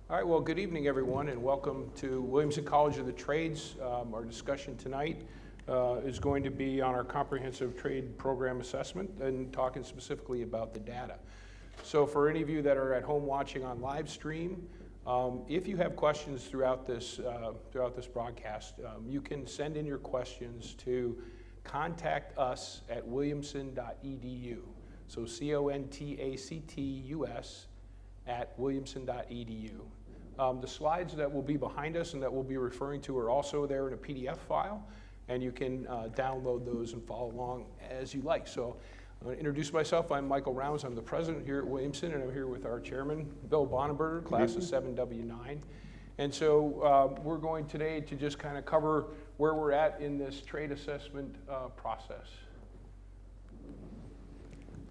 All right, well, good evening, everyone, and welcome to Williamson College of the Trades. Our discussion tonight is going to be on our comprehensive trade program assessment and talking specifically about the data. So for any of you that are at home watching on live stream, if you have questions throughout this broadcast, you can send in your questions to contact us at williamson.edu. So CONTACTUS at williamson.edu. The slides that will be behind us and that we'll be referring to are also there in a PDF file, and you can download those and follow along as you like. So I'm going to introduce myself. I'm Michael Rounds. I'm the president here at Williamson, and I'm here with our chairman, Bill Bonenberger, class of 7W9. And so we're going today to just kind of cover where we're at in this trade assessment process.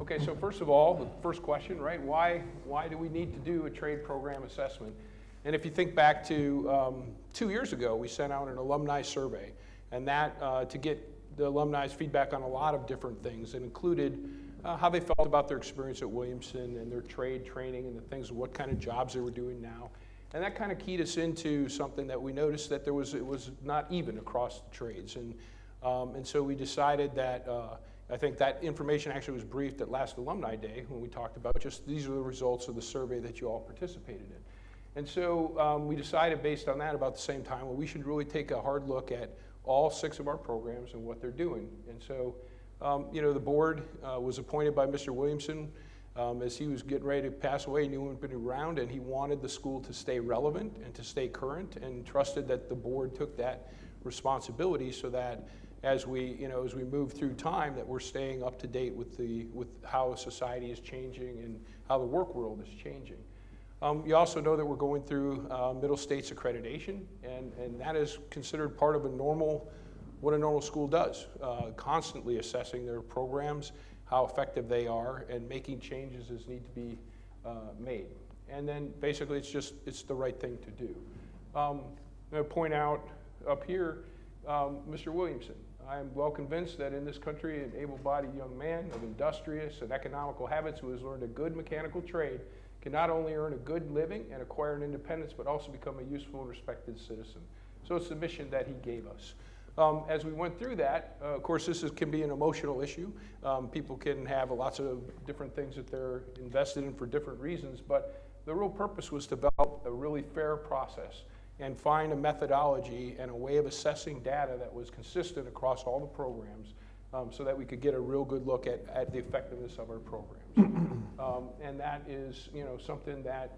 Okay, so first of all, the first question, right? Why do we need to do a trade program assessment? And if you think back to 2 years ago, we sent out an alumni survey, and that to get the alumni's feedback on a lot of different things. It included how they felt about their experience at Williamson and their trade training and the things, what kind of jobs they were doing now. And that kind of keyed us into something that we noticed that it was not even across the trades. And so we decided that I think that information actually was briefed at last Alumni Day when we talked about just these are the results of the survey that you all participated in. And so we decided based on that about the same time, well, we should really take a hard look at all 6 of our programs and what they're doing. And so, the board was appointed by Mr. Williamson as he was getting ready to pass away. He knew he wouldn't be around, and he wanted the school to stay relevant and to stay current, and trusted that the board took that responsibility so that as we move through time, that we're staying up to date with how society is changing and how the work world is changing. You also know that we're going through Middle States accreditation, and that is considered part of what a normal school does, constantly assessing their programs, how effective they are, and making changes as need to be made. And then basically it's the right thing to do. I'm going to point out up here, Mr. Williamson. I am well convinced that in this country, an able-bodied young man of industrious and economical habits who has learned a good mechanical trade can not only earn a good living and acquire an independence, but also become a useful and respected citizen. So it's the mission that he gave us. As we went through that, of course, this can be an emotional issue. People can have lots of different things that they're invested in for different reasons, but the real purpose was to develop a really fair process and find a methodology and a way of assessing data that was consistent across all the programs so that we could get a real good look at the effectiveness of our programs. And that is something that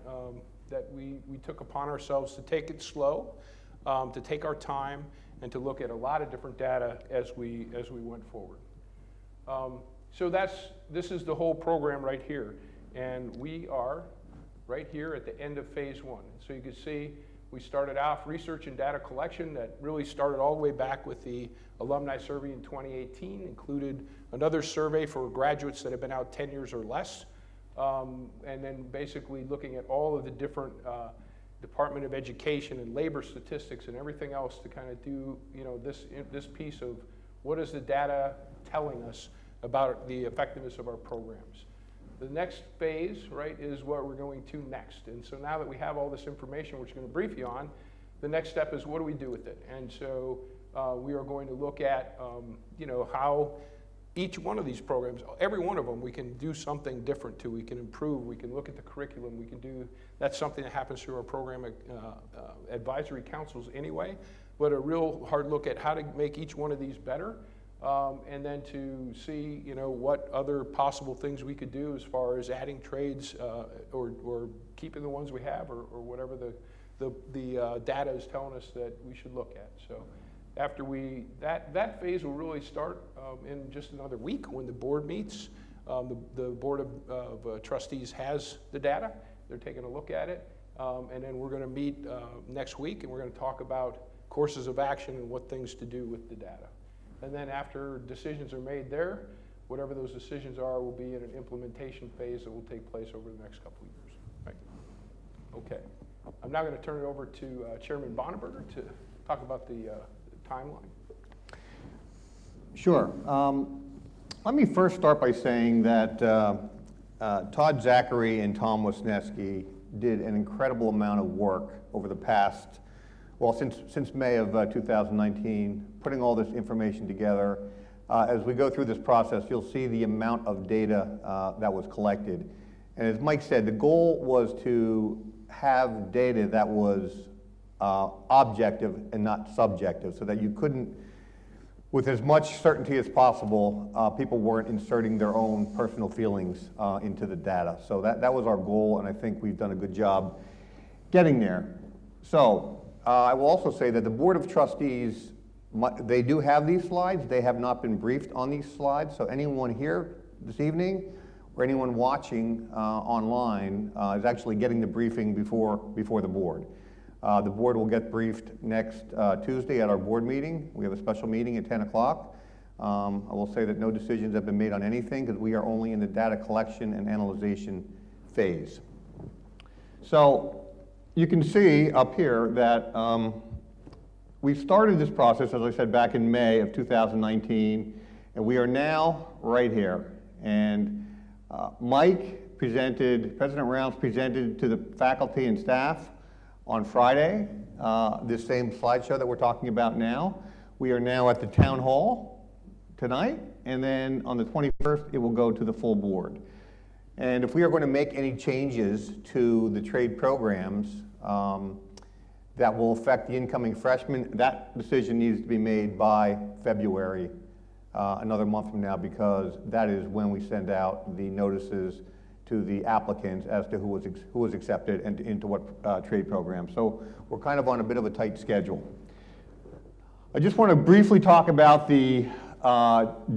we took upon ourselves to take it slow, to take our time, and to look at a lot of different data as we went forward. So this is the whole program right here. And we are right here at the end of phase 1. So you can see we started off research and data collection that really started all the way back with the Alumni Survey in 2018, included another survey for graduates that have been out 10 years or less, and then basically looking at all of the different Department of Education and labor statistics and everything else to kind of do this piece of what is the data telling us about the effectiveness of our programs. The next phase, right, is what we're going to next. And so now that we have all this information, which we're going to brief you on, the next step is what do we do with it? And so we are going to look at, how each one of these programs, every one of them, we can do something different to. We can improve. We can look at the curriculum. We can do, that's something that happens through our program advisory councils anyway, but a real hard look at how to make each one of these better. And then to see, what other possible things we could do as far as adding trades or keeping the ones we have or whatever the data is telling us that we should look at. So after that phase will really start in just another week when the board meets. The board of trustees has the data. They're taking a look at it. And then we're going to meet next week, and we're going to talk about courses of action and what things to do with the data. And then after decisions are made there, whatever those decisions are will be in an implementation phase that will take place over the next couple of years. Right? Okay. I'm now going to turn it over to Chairman Bonenberger to talk about the timeline. Sure. Let me first start by saying that Todd Zachary and Tom Wisniewski did an incredible amount of work over the past, well, since May of 2019, putting all this information together. As we go through this process, you'll see the amount of data that was collected. And as Mike said, the goal was to have data that was objective and not subjective, so that you couldn't, with as much certainty as possible, people weren't inserting their own personal feelings into the data. So that was our goal, and I think we've done a good job getting there. So I will also say that the Board of Trustees, they do have these slides. They have not been briefed on these slides, so anyone here this evening or anyone watching online is actually getting the briefing before the board. The board will get briefed next Tuesday at our board meeting. We have a special meeting at 10 o'clock. I will say that no decisions have been made on anything because we are only in the data collection and analyzation phase. So you can see up here that we started this process, as I said, back in May of 2019, and we are now right here. And Mike presented, President Rounds presented to the faculty and staff on Friday, this same slideshow that we're talking about now. We are now at the town hall tonight, and then on the 21st, it will go to the full board. And if we are going to make any changes to the trade programs that will affect the incoming freshmen, that decision needs to be made by February, another month from now, because that is when we send out the notices to the applicants as to who was accepted and into what trade program. So we're kind of on a bit of a tight schedule. I just want to briefly talk about the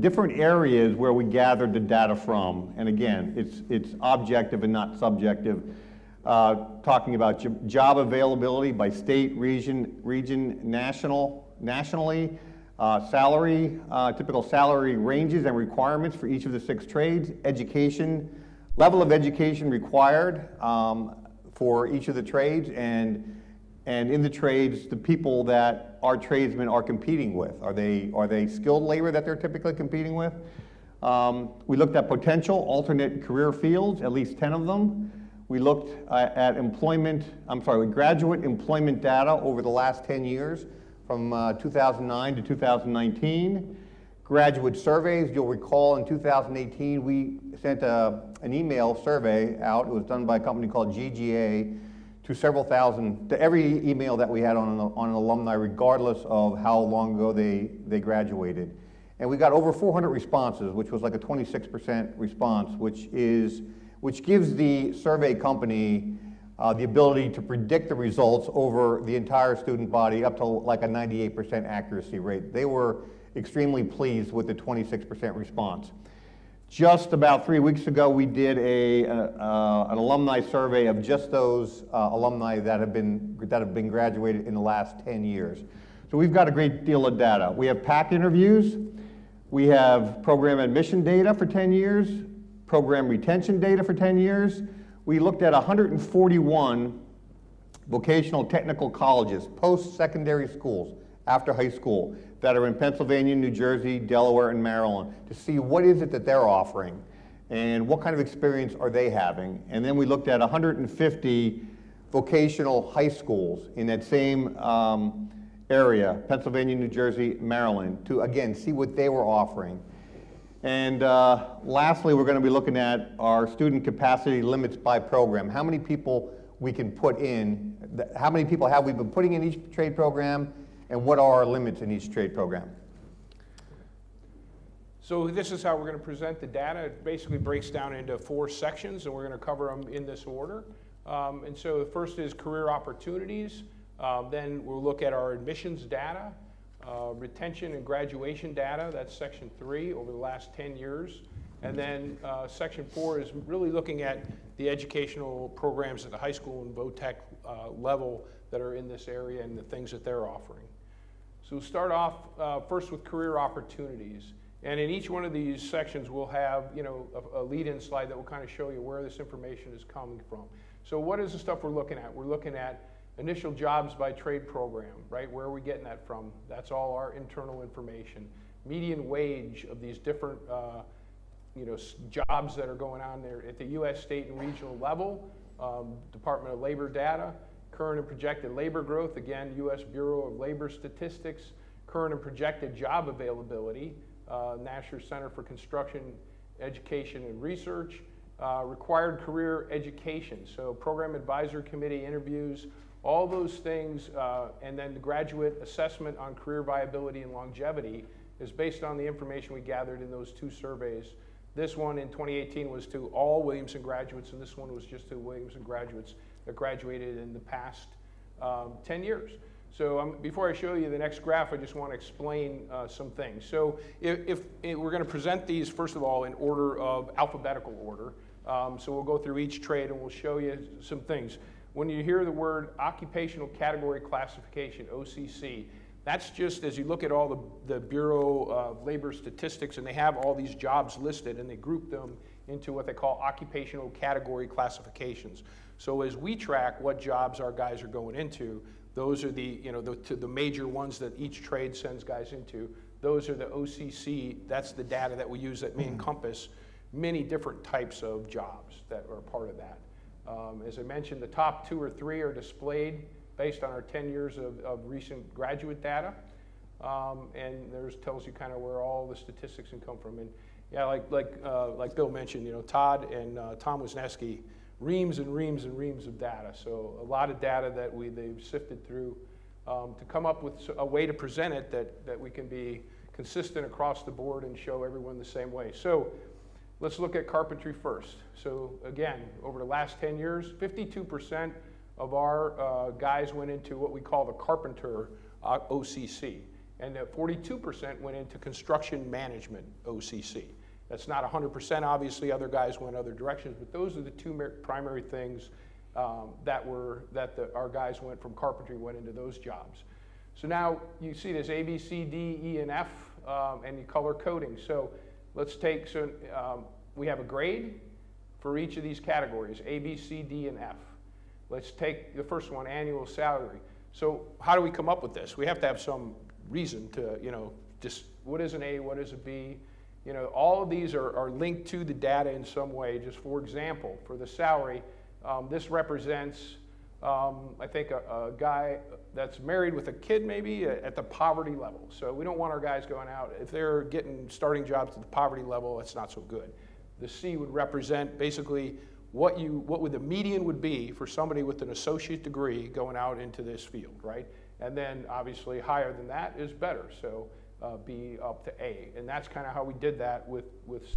different areas where we gathered the data from. And again, it's objective and not subjective. Talking about job availability by state, region, nationally, salary, typical salary ranges and requirements for each of the 6 trades, education, level of education required for each of the trades, and in the trades, the people that our tradesmen are competing with. Are they skilled labor that they're typically competing with? We looked at potential alternate career fields, at least 10 of them. We looked at graduate employment data over the last 10 years, from 2009 to 2019. Graduate surveys, you'll recall in 2018, we sent an email survey out. It was done by a company called GGA to several thousand, to every email that we had on an alumni, regardless of how long ago they graduated. And we got over 400 responses, which was like a 26% response, which gives the survey company the ability to predict the results over the entire student body up to like a 98% accuracy rate. They were extremely pleased with the 26% response. Just about 3 weeks ago, we did an alumni survey of just those alumni that have been graduated in the last 10 years. So we've got a great deal of data. We have PAC interviews. We have program admission data for 10 years, program retention data for 10 years. We looked at 141 vocational technical colleges, post-secondary schools, after high school, that are in Pennsylvania, New Jersey, Delaware, and Maryland, to see what is it that they're offering and what kind of experience are they having. And then we looked at 150 vocational high schools in that same area, Pennsylvania, New Jersey, Maryland, to again see what they were offering. And lastly, we're going to be looking at our student capacity limits by program. How many people we can put in, how many people have we been putting in each trade program, and what are our limits in each trade program? So this is how we're going to present the data. It basically breaks down into 4 sections, and we're going to cover them in this order. And so the first is career opportunities. Then we'll look at our admissions data, retention and graduation data. That's section 3 over the last 10 years. And then section 4 is really looking at the educational programs at the high school and VOTEC level that are in this area and the things that they're offering. So we'll start off first with career opportunities. And in each one of these sections, we'll have a lead-in slide that will kind of show you where this information is coming from. So what is the stuff we're looking at? We're looking at initial jobs by trade program, right? Where are we getting that from? That's all our internal information. Median wage of these different jobs that are going on there at the U.S. state and regional level. Department of Labor data, current and projected labor growth, again, U.S. Bureau of Labor Statistics, current and projected job availability, National Center for Construction, Education and Research, required career education, so program advisor committee interviews, all those things, and then the graduate assessment on career viability and longevity is based on the information we gathered in those 2 surveys. This one in 2018 was to all Williamson graduates, and this one was just to Williamson graduates that graduated in the past 10 years. So before I show you the next graph, I just want to explain some things. So if we're going to present these, first of all, in order of alphabetical order. So we'll go through each trade and we'll show you some things. When you hear the word occupational category classification, OCC, that's just as you look at all the Bureau of Labor Statistics, and they have all these jobs listed and they group them into what they call occupational category classifications. So as we track what jobs our guys are going into, those are the major ones that each trade sends guys into. Those are the OCC, that's the data that we use that may encompass many different types of jobs that are part of that. As I mentioned, the top 2 or 3 are displayed based on our 10 years of recent graduate data. And there's tells you kind of where all the statistics can come from. And yeah, like Bill mentioned, Todd and Tom Wisniewski, reams and reams and reams of data. So a lot of data that they've sifted through to come up with a way to present it that we can be consistent across the board and show everyone the same way. So let's look at carpentry first. So again, over the last 10 years, 52% of our guys went into what we call the carpenter OCC, and 42% went into construction management OCC. That's not 100%, obviously, other guys went other directions, but those are the 2 primary things our guys went from carpentry, went into those jobs. So now you see this A, B, C, D, E, and F, and you color coding. So let's take, we have a grade for each of these categories, A, B, C, D, and F. Let's take the first one, annual salary. So how do we come up with this? We have to have some reason to, just what is an A, what is a B? All of these are linked to the data in some way. Just for example, for the salary, this represents, I think, a guy that's married with a kid maybe at the poverty level. So we don't want our guys going out. If they're getting starting jobs at the poverty level, it's not so good. The C would represent basically what the median would be for somebody with an associate degree going out into this field, right? And then obviously higher than that is better. So B up to A. And that's kind of how we did that with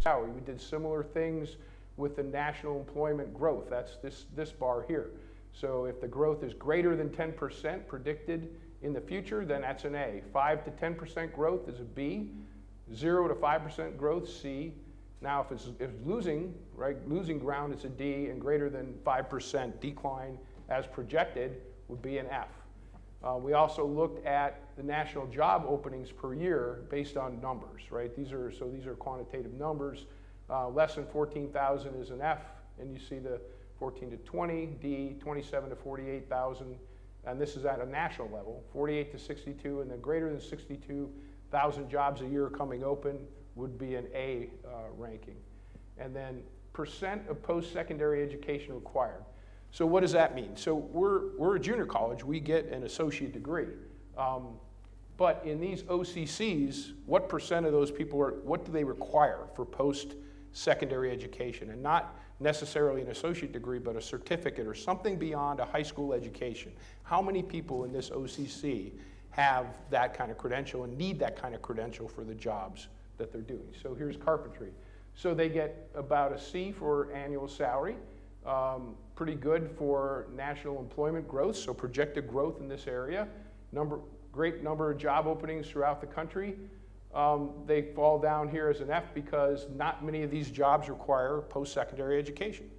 salary. We did similar things with the national employment growth. That's this bar here. So if the growth is greater than 10% predicted in the future, then that's an A. 5 to 10% growth is a B. 0 to 5% growth, C. Now if it's losing, right, losing ground, it's a D, and greater than 5% decline as projected would be an F. We also looked at the national job openings per year based on numbers, right? These are quantitative numbers. Less than 14,000 is an F, and you see the 14 to 20, D, 27 to 48,000, and this is at a national level, 48 to 62, and then greater than 62,000 jobs a year coming open would be an A ranking. And then percent of post-secondary education required. So what does that mean? So we're a junior college, we get an associate degree. But in these OCCs, what percent of those people what do they require for post-secondary education? And not necessarily an associate degree, but a certificate or something beyond a high school education. How many people in this OCC have that kind of credential and need that kind of credential for the jobs that they're doing? So here's carpentry. So they get about a C for annual salary. Pretty good for national employment growth, so projected growth in this area. Great number of job openings throughout the country. They fall down here as an F because not many of these jobs require post-secondary education.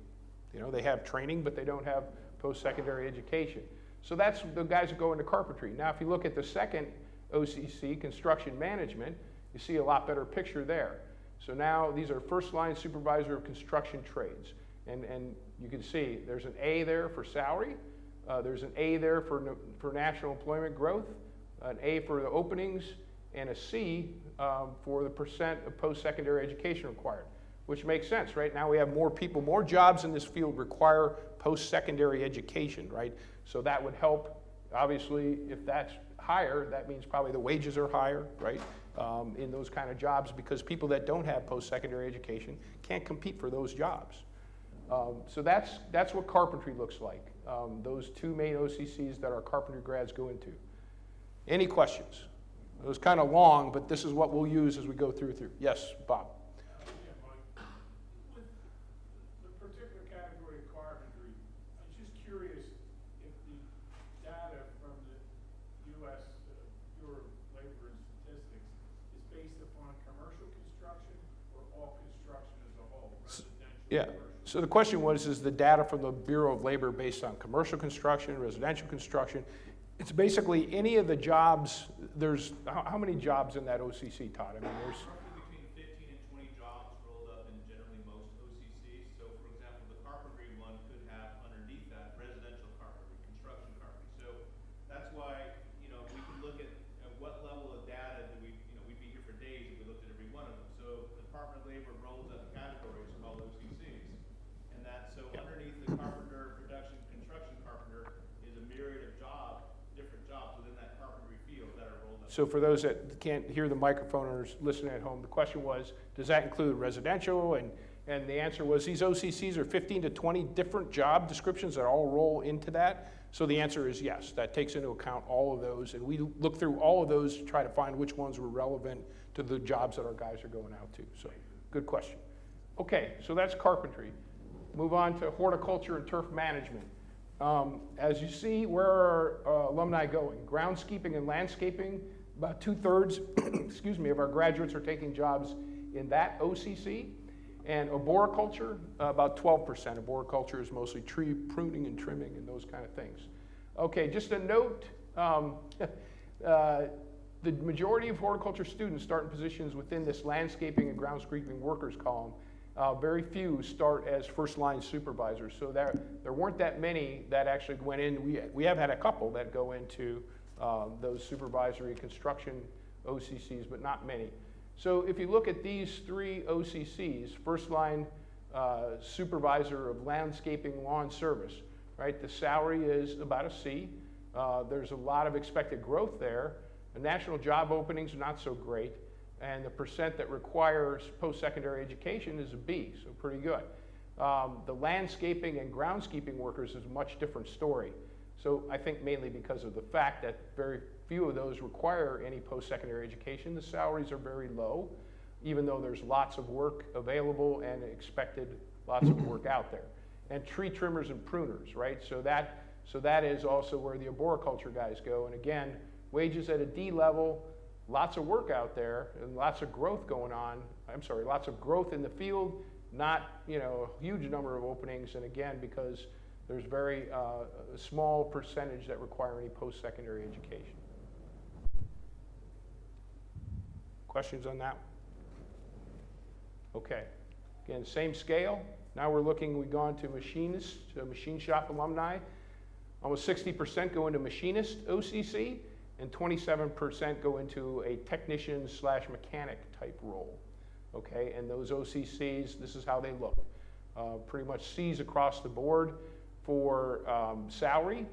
They have training, but they don't have post-secondary education. So that's the guys that go into carpentry. Now, if you look at the second OCC, construction management, you see a lot better picture there. So now these are first-line supervisor of construction trades. And you can see there's an A there for salary, there's an A there for national employment growth, an A for the openings, and a C for the percent of post-secondary education required. which makes sense, right? Now we have more people, more jobs in this field require post-secondary education, right? So that would help. Obviously, if that's higher, that means probably the wages are higher, right? In those kind of jobs, because people that don't have post-secondary education can't compete for those jobs. So that's what carpentry looks like. Those two main OCCs that our carpentry grads go into. Any questions? It was kind of long, but this is what we'll use as we go through. Yes, Bob. With the particular category of carpentry, I'm just curious if the data from the U.S. Bureau of Labor and Statistics is based upon commercial construction or all construction as a whole, residential, Yeah. commercial? So the question was, is the data from the Bureau of Labor based on commercial construction, residential construction? It's basically any of the jobs. There's, how many jobs in that OCC, Todd? I mean, there's Roughly between 15 and 20 jobs rolled up in generally most OCCs. So for example, the carpentry one could have underneath that residential carpentry, construction carpentry. So that's why, we can look at what level of data do we, we'd be here for days if we looked at every one of them. So the Department of Labor rolls up categories called OCCs. And that, so underneath the carpenter, production, construction carpenter is a myriad of different jobs within that carpentry field that are rolled up. So for those that can't hear the microphone or listening at home, the question was, does that include residential? And the answer was, these OCCs are 15 to 20 different job descriptions that all roll into that. So the answer is yes, that takes into account all of those. And we look through all of those to try to find which ones were relevant to the jobs that our guys are going out to. So good question. Okay, so that's carpentry. Move on to horticulture and turf management. As you see, where are alumni going? Groundskeeping and landscaping, about 2/3, excuse me, of our graduates are taking jobs in that OCC. And arboriculture, about 12%. Arboriculture is mostly tree pruning and trimming and those kind of things. Okay, just a note, the majority of horticulture students start in positions within this landscaping and groundskeeping workers column. Very few start as first-line supervisors, so there weren't that many that actually went in. We have had a couple that go into those supervisory construction OCCs, but not many. So if you look at these three OCCs, first-line supervisor of landscaping lawn service, right? The salary is about a C. There's a lot of expected growth there. The national job openings are not so great. And the percent that requires post-secondary education is a B, so pretty good. The landscaping and groundskeeping workers is a much different story. So I think mainly because of the fact that very few of those require any post-secondary education. The salaries are very low, even though there's lots of work available and expected lots of work out there. And tree trimmers and pruners, right? So that is also where the arboriculture guys go. And again, wages at a D level, lots of work out there and lots of growth going on. Lots of growth in the field, not a huge number of openings. And again, because there's very small percentage that require any post-secondary education. Questions on that? Okay. Again, same scale. Now we've gone to machinists, to machine shop alumni. Almost 60% go into machinist OCC, and 27% go into a technician/mechanic type role. Okay, and those OCCs, this is how they look. Pretty much C's across the board. For salary,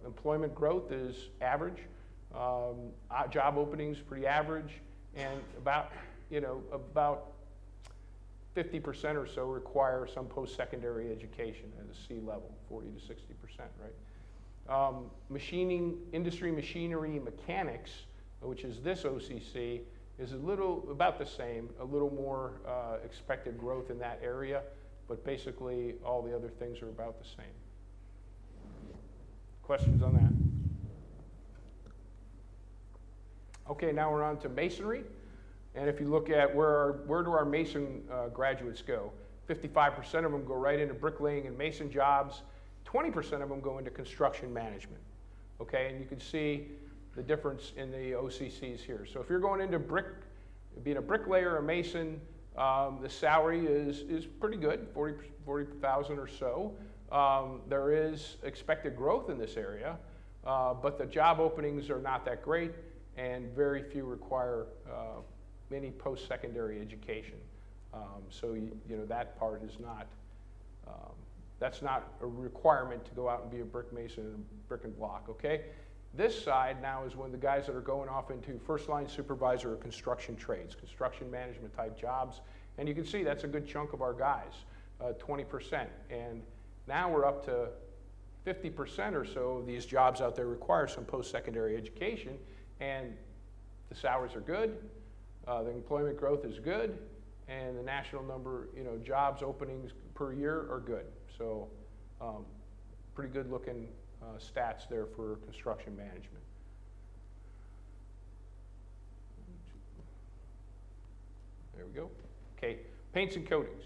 employment growth is average. Job openings pretty average, and about 50% or so require some post-secondary education at a C level, 40 to 60%, right? Machining, industry machinery mechanics, which is this OCC, is about the same, a little more expected growth in that area, but basically all the other things are about the same. Questions on that? Okay, now we're on to masonry. And if you look at where do our mason graduates go? 55% of them go right into bricklaying and mason jobs. 20% of them go into construction management. Okay, and you can see the difference in the OCCs here. So if you're going into being a bricklayer, a mason, the salary is pretty good, 40,000 or so. There is expected growth in this area, but the job openings are not that great, and very few require any post-secondary education. So you know, that part is not, that's not a requirement to go out and be a brick mason and a brick and block, okay? This side now is when the guys that are going off into first line supervisor or construction trades, construction management type jobs. And you can see that's a good chunk of our guys, 20%. And now we're up to 50% or so of these jobs out there require some post-secondary education, and the salaries are good, the employment growth is good, and the national number, you know, jobs openings per year are good. So pretty good looking stats there for construction management. There we go. Okay, paints and coatings.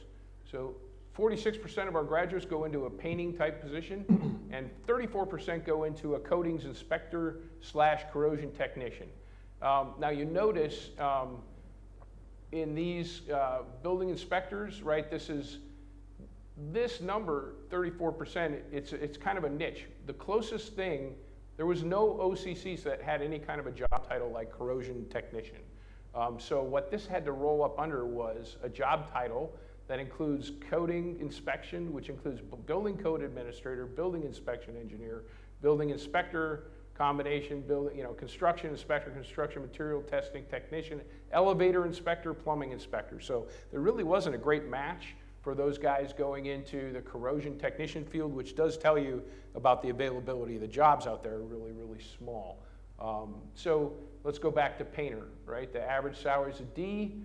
So 46% of our graduates go into a painting type position, and 34% go into a coatings inspector / corrosion technician. Now you notice in these building inspectors, right, this number, 34%, it's kind of a niche. The closest thing, there was no OCCs that had any kind of a job title like corrosion technician. So what this had to roll up under was a job title that includes coating inspection, which includes building code administrator, building inspection engineer, building inspector, combination, building, you know, construction inspector, construction material testing technician, elevator inspector, plumbing inspector. So there really wasn't a great match for those guys going into the corrosion technician field, which does tell you about the availability of the jobs out there are really, really small. So let's go back to painter, right? The average salary is a D.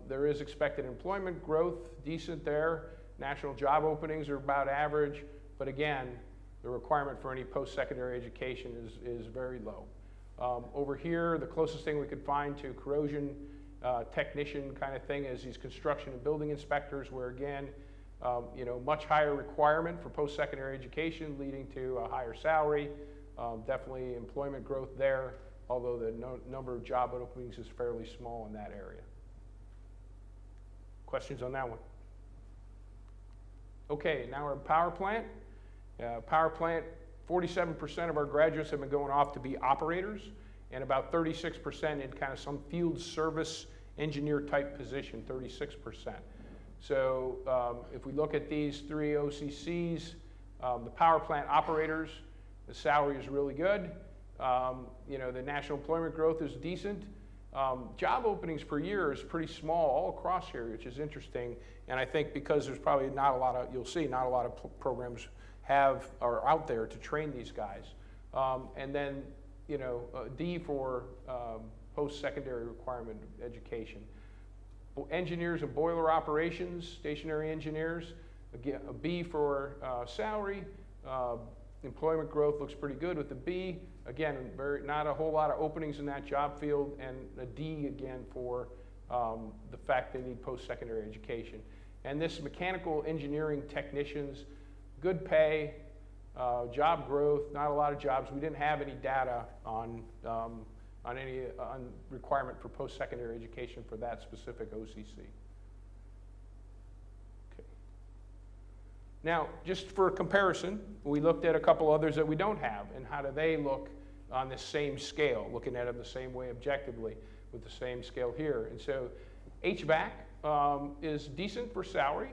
There is expected employment growth, decent there. National job openings are about average, but again, the requirement for any post-secondary education is very low. Over here, the closest thing we could find to corrosion technician kind of thing is these construction and building inspectors, where again, you know, much higher requirement for post-secondary education, leading to a higher salary. Definitely employment growth there, although the number of job openings is fairly small in that area. Questions on that one? Okay, now we're at power plant. Power plant, 47% of our graduates have been going off to be operators, and about 36% in kind of some field service engineer type position, 36%. So if we look at these three OCCs, the power plant operators, the salary is really good. You know, the national employment growth is decent. Job openings per year is pretty small all across here, which is interesting. And I think because there's probably not a lot of, you'll see, not a lot of programs are out there to train these guys. And then, you know, a D for post-secondary requirement education. Engineers and boiler operations, stationary engineers, again, a B for salary. Employment growth looks pretty good with the B. Again, not a whole lot of openings in that job field, and a D again for the fact they need post-secondary education. And this mechanical engineering technicians, good pay, job growth, not a lot of jobs. We didn't have any data on any requirement for post-secondary education for that specific OCC. Okay. Now, just for comparison, we looked at a couple others that we don't have, and how do they look on the same scale, looking at them the same way objectively with the same scale here. And so HVAC is decent for salary.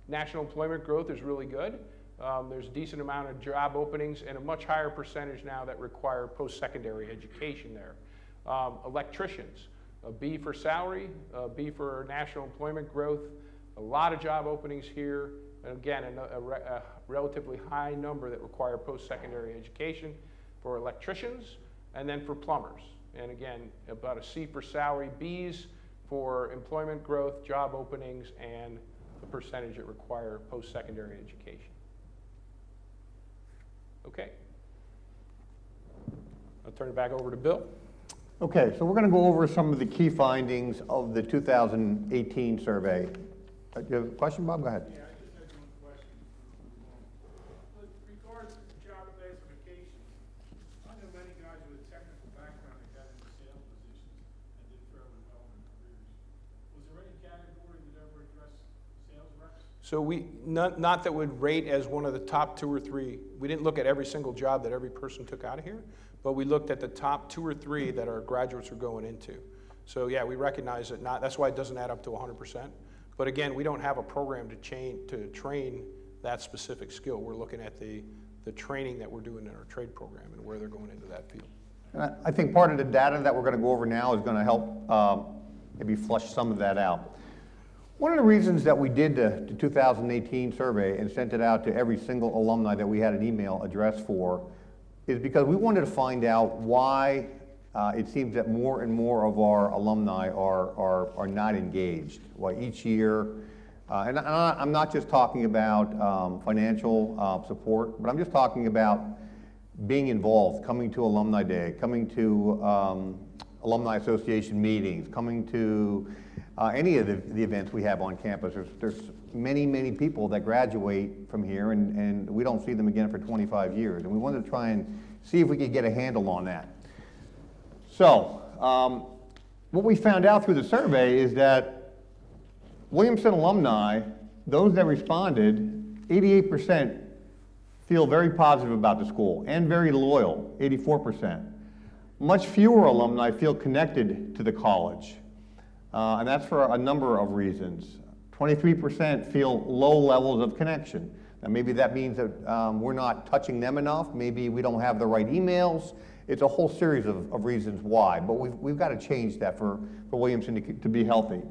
National employment growth is really good. There's a decent amount of job openings and a much higher percentage now that require post-secondary education there. Electricians, a B for salary, a B for national employment growth, a lot of job openings here, and again, a relatively high number that require post-secondary education for electricians, and then for plumbers. And again, about a C for salary, Bs for employment growth, job openings, and the percentage that require post-secondary education. Okay. I'll turn it back over to Bill. Okay, so we're going to go over some of the key findings of the 2018 survey. Do you have a question, Bob? Go ahead. Yeah, I just had one question. With regards to job classifications, I know many guys with a technical background that got into sales positions and did fairly well in their careers. Was there any category that ever addressed sales reps? So we, not that would rate as one of the top 2 or 3. We didn't look at every single job that every person took out of here, but we looked at the top 2 or 3 that our graduates were going into. So yeah, we recognize that that's why it doesn't add up to 100%. But again, we don't have a program to train that specific skill. We're looking at the training that we're doing in our trade program and where they're going into that field. And I think part of the data that we're going to go over now is going to help maybe flush some of that out. One of the reasons that we did the 2018 survey and sent it out to every single alumni that we had an email address for is because we wanted to find out why it seems that more and more of our alumni are not engaged. Why each year, and I'm not just talking about financial support, but I'm just talking about being involved, coming to Alumni Day, coming to Alumni Association meetings, coming to any of the events we have on campus. There's many people that graduate from here and we don't see them again for 25 years. And we wanted to try and see if we could get a handle on that. So, what we found out through the survey is that Williamson alumni, those that responded, 88% feel very positive about the school and very loyal, 84%. Much fewer alumni feel connected to the college, and that's for a number of reasons. 23% feel low levels of connection. Now maybe that means that we're not touching them enough, maybe we don't have the right emails. It's a whole series of reasons why, but we've got to change that for Williamson to be healthy.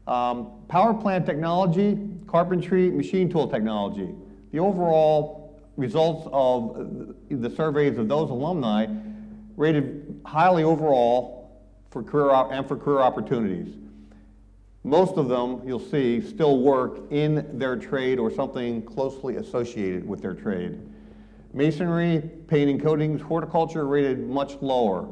Power plant technology, carpentry, machine tool technology. The overall results of the surveys of those alumni rated highly overall for career opportunities. Most of them, you'll see, still work in their trade or something closely associated with their trade. Masonry, painting, coatings, horticulture rated much lower.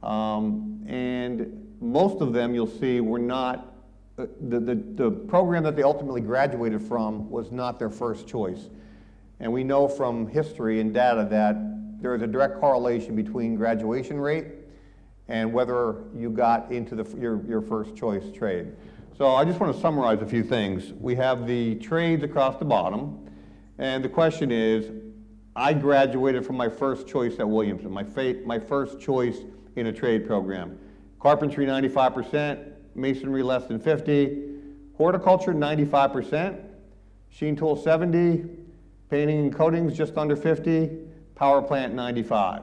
And most of them, you'll see, were not, the program that they ultimately graduated from was not their first choice. And we know from history and data that there is a direct correlation between graduation rate and whether you got into your first choice trade. So I just want to summarize a few things. We have the trades across the bottom, and the question is, I graduated from my first choice at Williamson, my first choice in a trade program. Carpentry, 95%, masonry less than 50, horticulture, 95%, machine tool, 70, painting and coatings, just under 50, power plant, 95.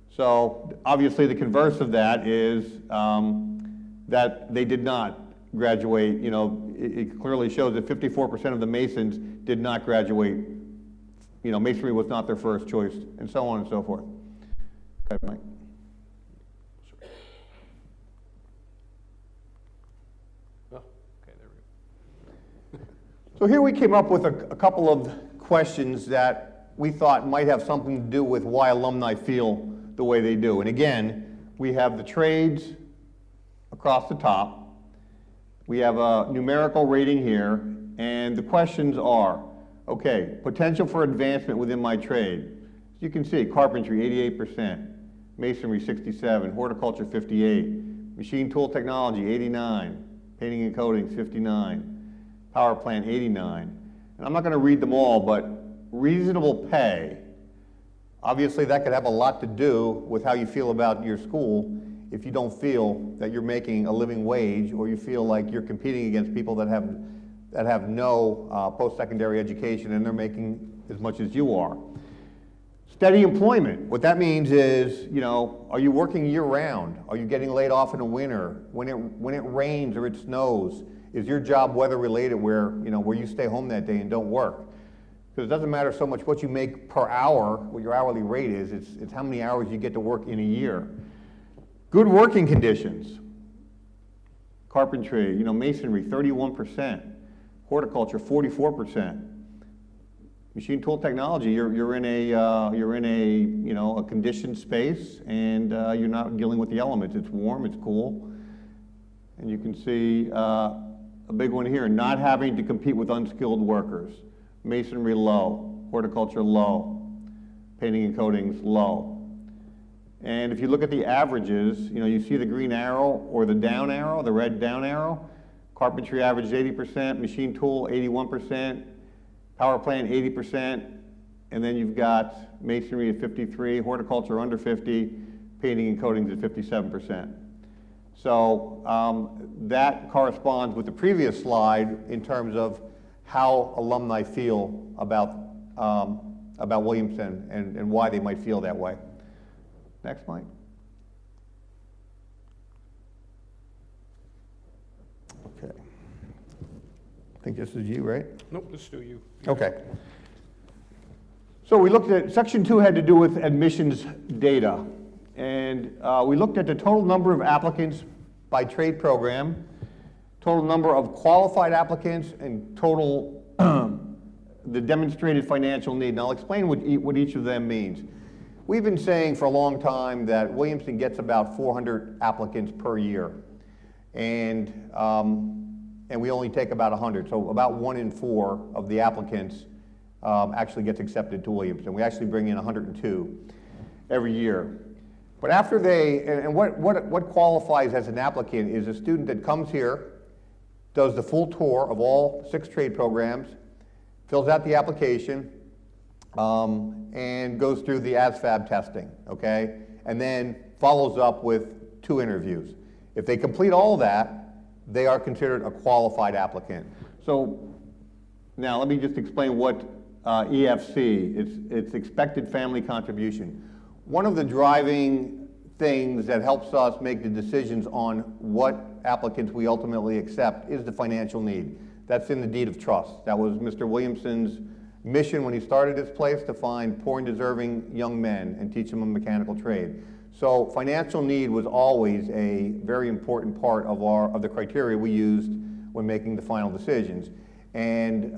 So obviously the converse of that is that they did not graduate. You know, it clearly shows that 54% of the Masons did not graduate. You know, masonry was not their first choice, and so on and so forth. Okay, Mike. Oh, okay, there we go. So here we came up with a couple of questions that we thought might have something to do with why alumni feel the way they do. And again, we have the trades across the top. We have a numerical rating here, and the questions are, okay, potential for advancement within my trade. As you can see, carpentry, 88%, masonry, 67%, horticulture, 58%, machine tool technology, 89%, painting and coatings, 59%, power plant, 89%. And I'm not going to read them all, but reasonable pay, obviously that could have a lot to do with how you feel about your school if you don't feel that you're making a living wage, or you feel like you're competing against people that have no post-secondary education and they're making as much as you are. Steady employment. What that means is, you know, are you working year-round? Are you getting laid off in the winter? When it rains or it snows, is your job weather-related where you stay home that day and don't work? Because it doesn't matter so much what you make per hour, what your hourly rate is, it's how many hours you get to work in a year. Good working conditions. Carpentry, masonry, 31%. Horticulture, 44%. Machine tool technology, you're in a conditioned space, and you're not dealing with the elements. It's warm, it's cool, and you can see a big one here: not having to compete with unskilled workers. Masonry low, horticulture low, painting and coatings low. And if you look at the averages, you see the green arrow or the down arrow, the red down arrow. Carpentry averaged 80%, machine tool 81%, power plant 80%, and then you've got masonry at 53%, horticulture under 50%, painting and coatings at 57%. So that corresponds with the previous slide in terms of how alumni feel about Williamson and why they might feel that way. Next slide. Okay. I think this is you, right? Nope, this is still you. Okay. So we looked at, section 2 had to do with admissions data. And we looked at the total number of applicants by trade program, total number of qualified applicants, and total, the demonstrated financial need. And I'll explain what each of them means. We've been saying for a long time that Williamson gets about 400 applicants per year. And we only take about 100. So about 1 in 4 of the applicants actually gets accepted to Williamson. We actually bring in 102 every year. But after and what qualifies as an applicant is a student that comes here, does the full tour of all 6 trade programs, fills out the application, and goes through the ASVAB testing, okay? And then follows up with 2 interviews. If they complete all that, they are considered a qualified applicant. So now let me just explain what EFC, it's expected family contribution. One of the driving things that helps us make the decisions on what applicants we ultimately accept is the financial need. That's in the deed of trust. That was Mr. Williamson's mission when he started his place, to find poor and deserving young men and teach them a mechanical trade. So financial need was always a very important part of the criteria we used when making the final decisions. And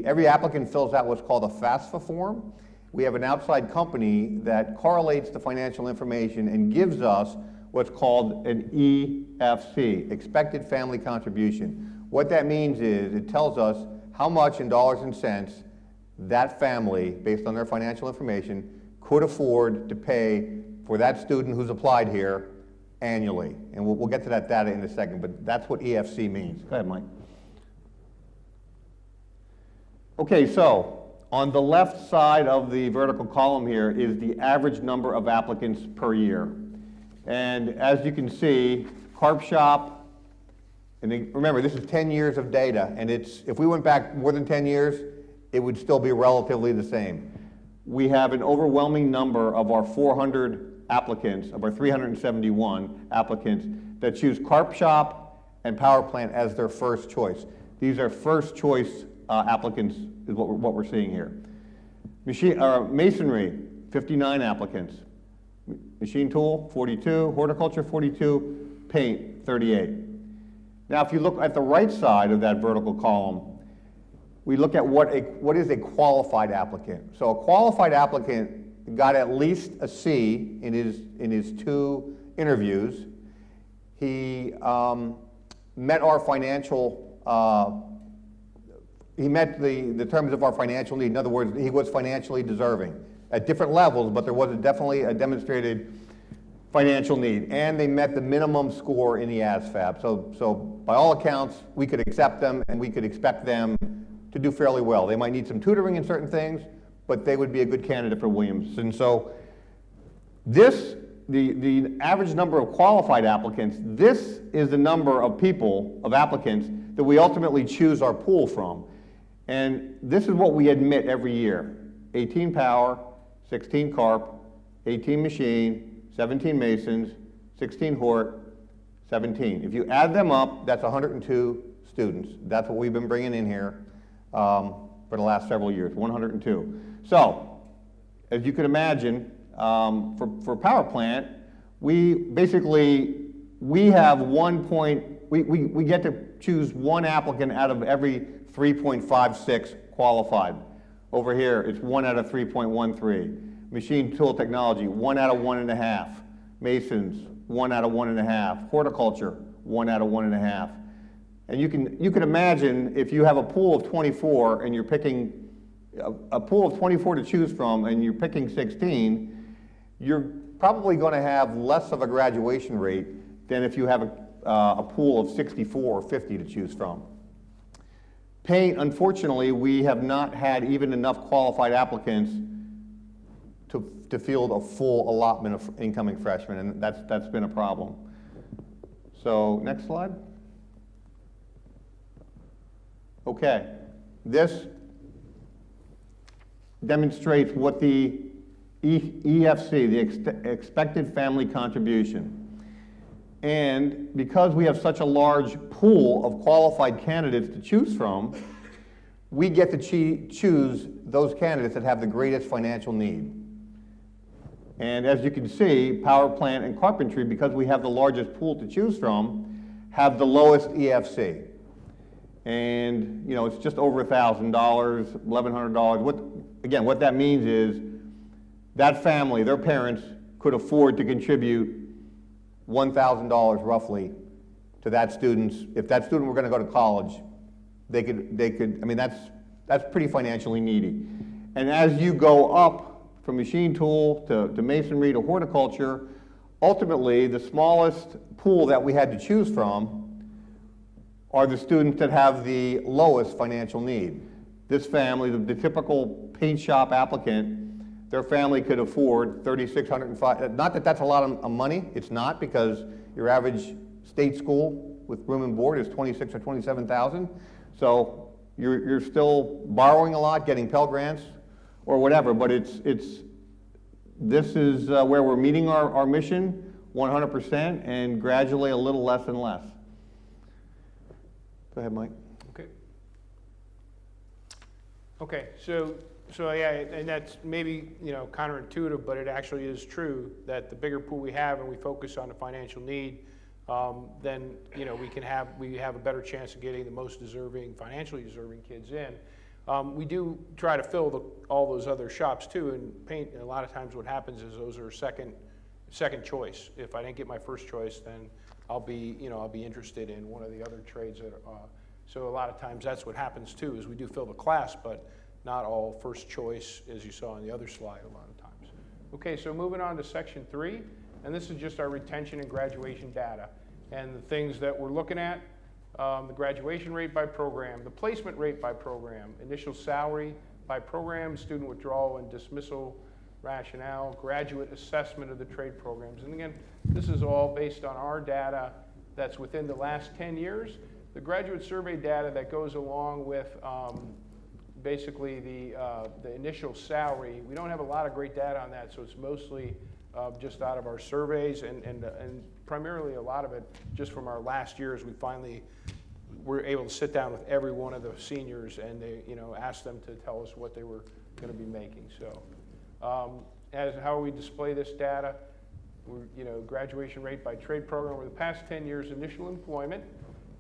every applicant fills out what's called a FAFSA form. We have an outside company that correlates the financial information and gives us what's called an EFC, expected family contribution. What that means is it tells us how much in dollars and cents that family, based on their financial information, could afford to pay for that student who's applied here annually. And we'll get to that data in a second, but that's what EFC means. Go ahead, Mike. Okay, so on the left side of the vertical column here is the average number of applicants per year. And as you can see, Carp Shop, and remember this is 10 years of data, and if we went back more than 10 years, it would still be relatively the same. We have an overwhelming number of our 400 applicants, of our 371 applicants, that choose Carp Shop and Power Plant as their first choice. These are first choice applicants is what we're seeing here. Masonry, 59 applicants. Machine tool, 42. Horticulture, 42. Paint, 38. Now, if you look at the right side of that vertical column, we look at what is a qualified applicant. So a qualified applicant got at least a C in his 2 interviews. He met our financial. He met the terms of our financial need. In other words, he was financially deserving at different levels, but there was definitely a demonstrated financial need. And they met the minimum score in the ASVAB. So by all accounts, we could accept them and we could expect them to do fairly well. They might need some tutoring in certain things, but they would be a good candidate for Williamson. So the average number of qualified applicants, this is the number of applicants that we ultimately choose our pool from. And this is what we admit every year. 18 power, 16 carp, 18 machine, 17 masons, 16 hort, 17. If you add them up, that's 102 students. That's what we've been bringing in here for the last several years, 102. So, as you can imagine, for Power Plant, we have we get to choose 1 applicant out of every 3.56 qualified. Over here, it's 1 out of 3.13. Machine tool technology, 1 out of 1.5. Masons, 1 out of 1.5. Horticulture, 1 out of 1.5. And you can imagine if you have a pool of 24 and you're picking a pool of 24 to choose from and you're picking 16, you're probably going to have less of a graduation rate than if you have a pool of 64 or 50 to choose from. Paint, unfortunately, we have not had even enough qualified applicants to field a full allotment of incoming freshmen, and that's been a problem. So next slide. Okay, this demonstrates what the EFC, the expected family contribution. And because we have such a large pool of qualified candidates to choose from, we get to choose those candidates that have the greatest financial need. And as you can see, power plant and carpentry, because we have the largest pool to choose from, have the lowest EFC. And you know, it's just over $1,000, $1,100. Again, what that means is that family, their parents, could afford to contribute $1,000 roughly to that student's. If that student were going to go to college, they could. I mean, that's pretty financially needy. And as you go up from machine tool to masonry to horticulture, ultimately the smallest pool that we had to choose from are the students that have the lowest financial need. This family, the typical paint shop applicant, their family could afford $3,605. Not that that's a lot of money. It's not, because your average state school with room and board is $26,000 or $27,000. So you're still borrowing a lot, getting Pell Grants or whatever. But this is where we're meeting our mission 100%, and gradually a little less and less. Go ahead, Mike. Okay, so yeah, and that's maybe, you know, counterintuitive, but it actually is true that the bigger pool we have and we focus on the financial need, then, you know, we have a better chance of getting the most deserving, financially deserving kids in. We do try to fill all those other shops too, and paint. And a lot of times what happens is those are second choice. If I didn't get my first choice, then I'll be interested in one of the other trades that. So a lot of times that's what happens too, is we do fill the class, but not all first choice, as you saw on the other slide a lot of times. Okay, so moving on to section 3, and this is just our retention and graduation data. And the things that we're looking at, the graduation rate by program, the placement rate by program, initial salary by program, student withdrawal and dismissal rationale, graduate assessment of the trade programs. And again, this is all based on our data that's within the last 10 years. The graduate survey data that goes along with basically the initial salary, we don't have a lot of great data on that, so it's mostly just out of our surveys, and primarily a lot of it just from our last year, as we finally were able to sit down with every one of the seniors and they, you know, ask them to tell us what they were going to be making. So as how we display this data, you know, graduation rate by trade program over the past 10 years, initial employment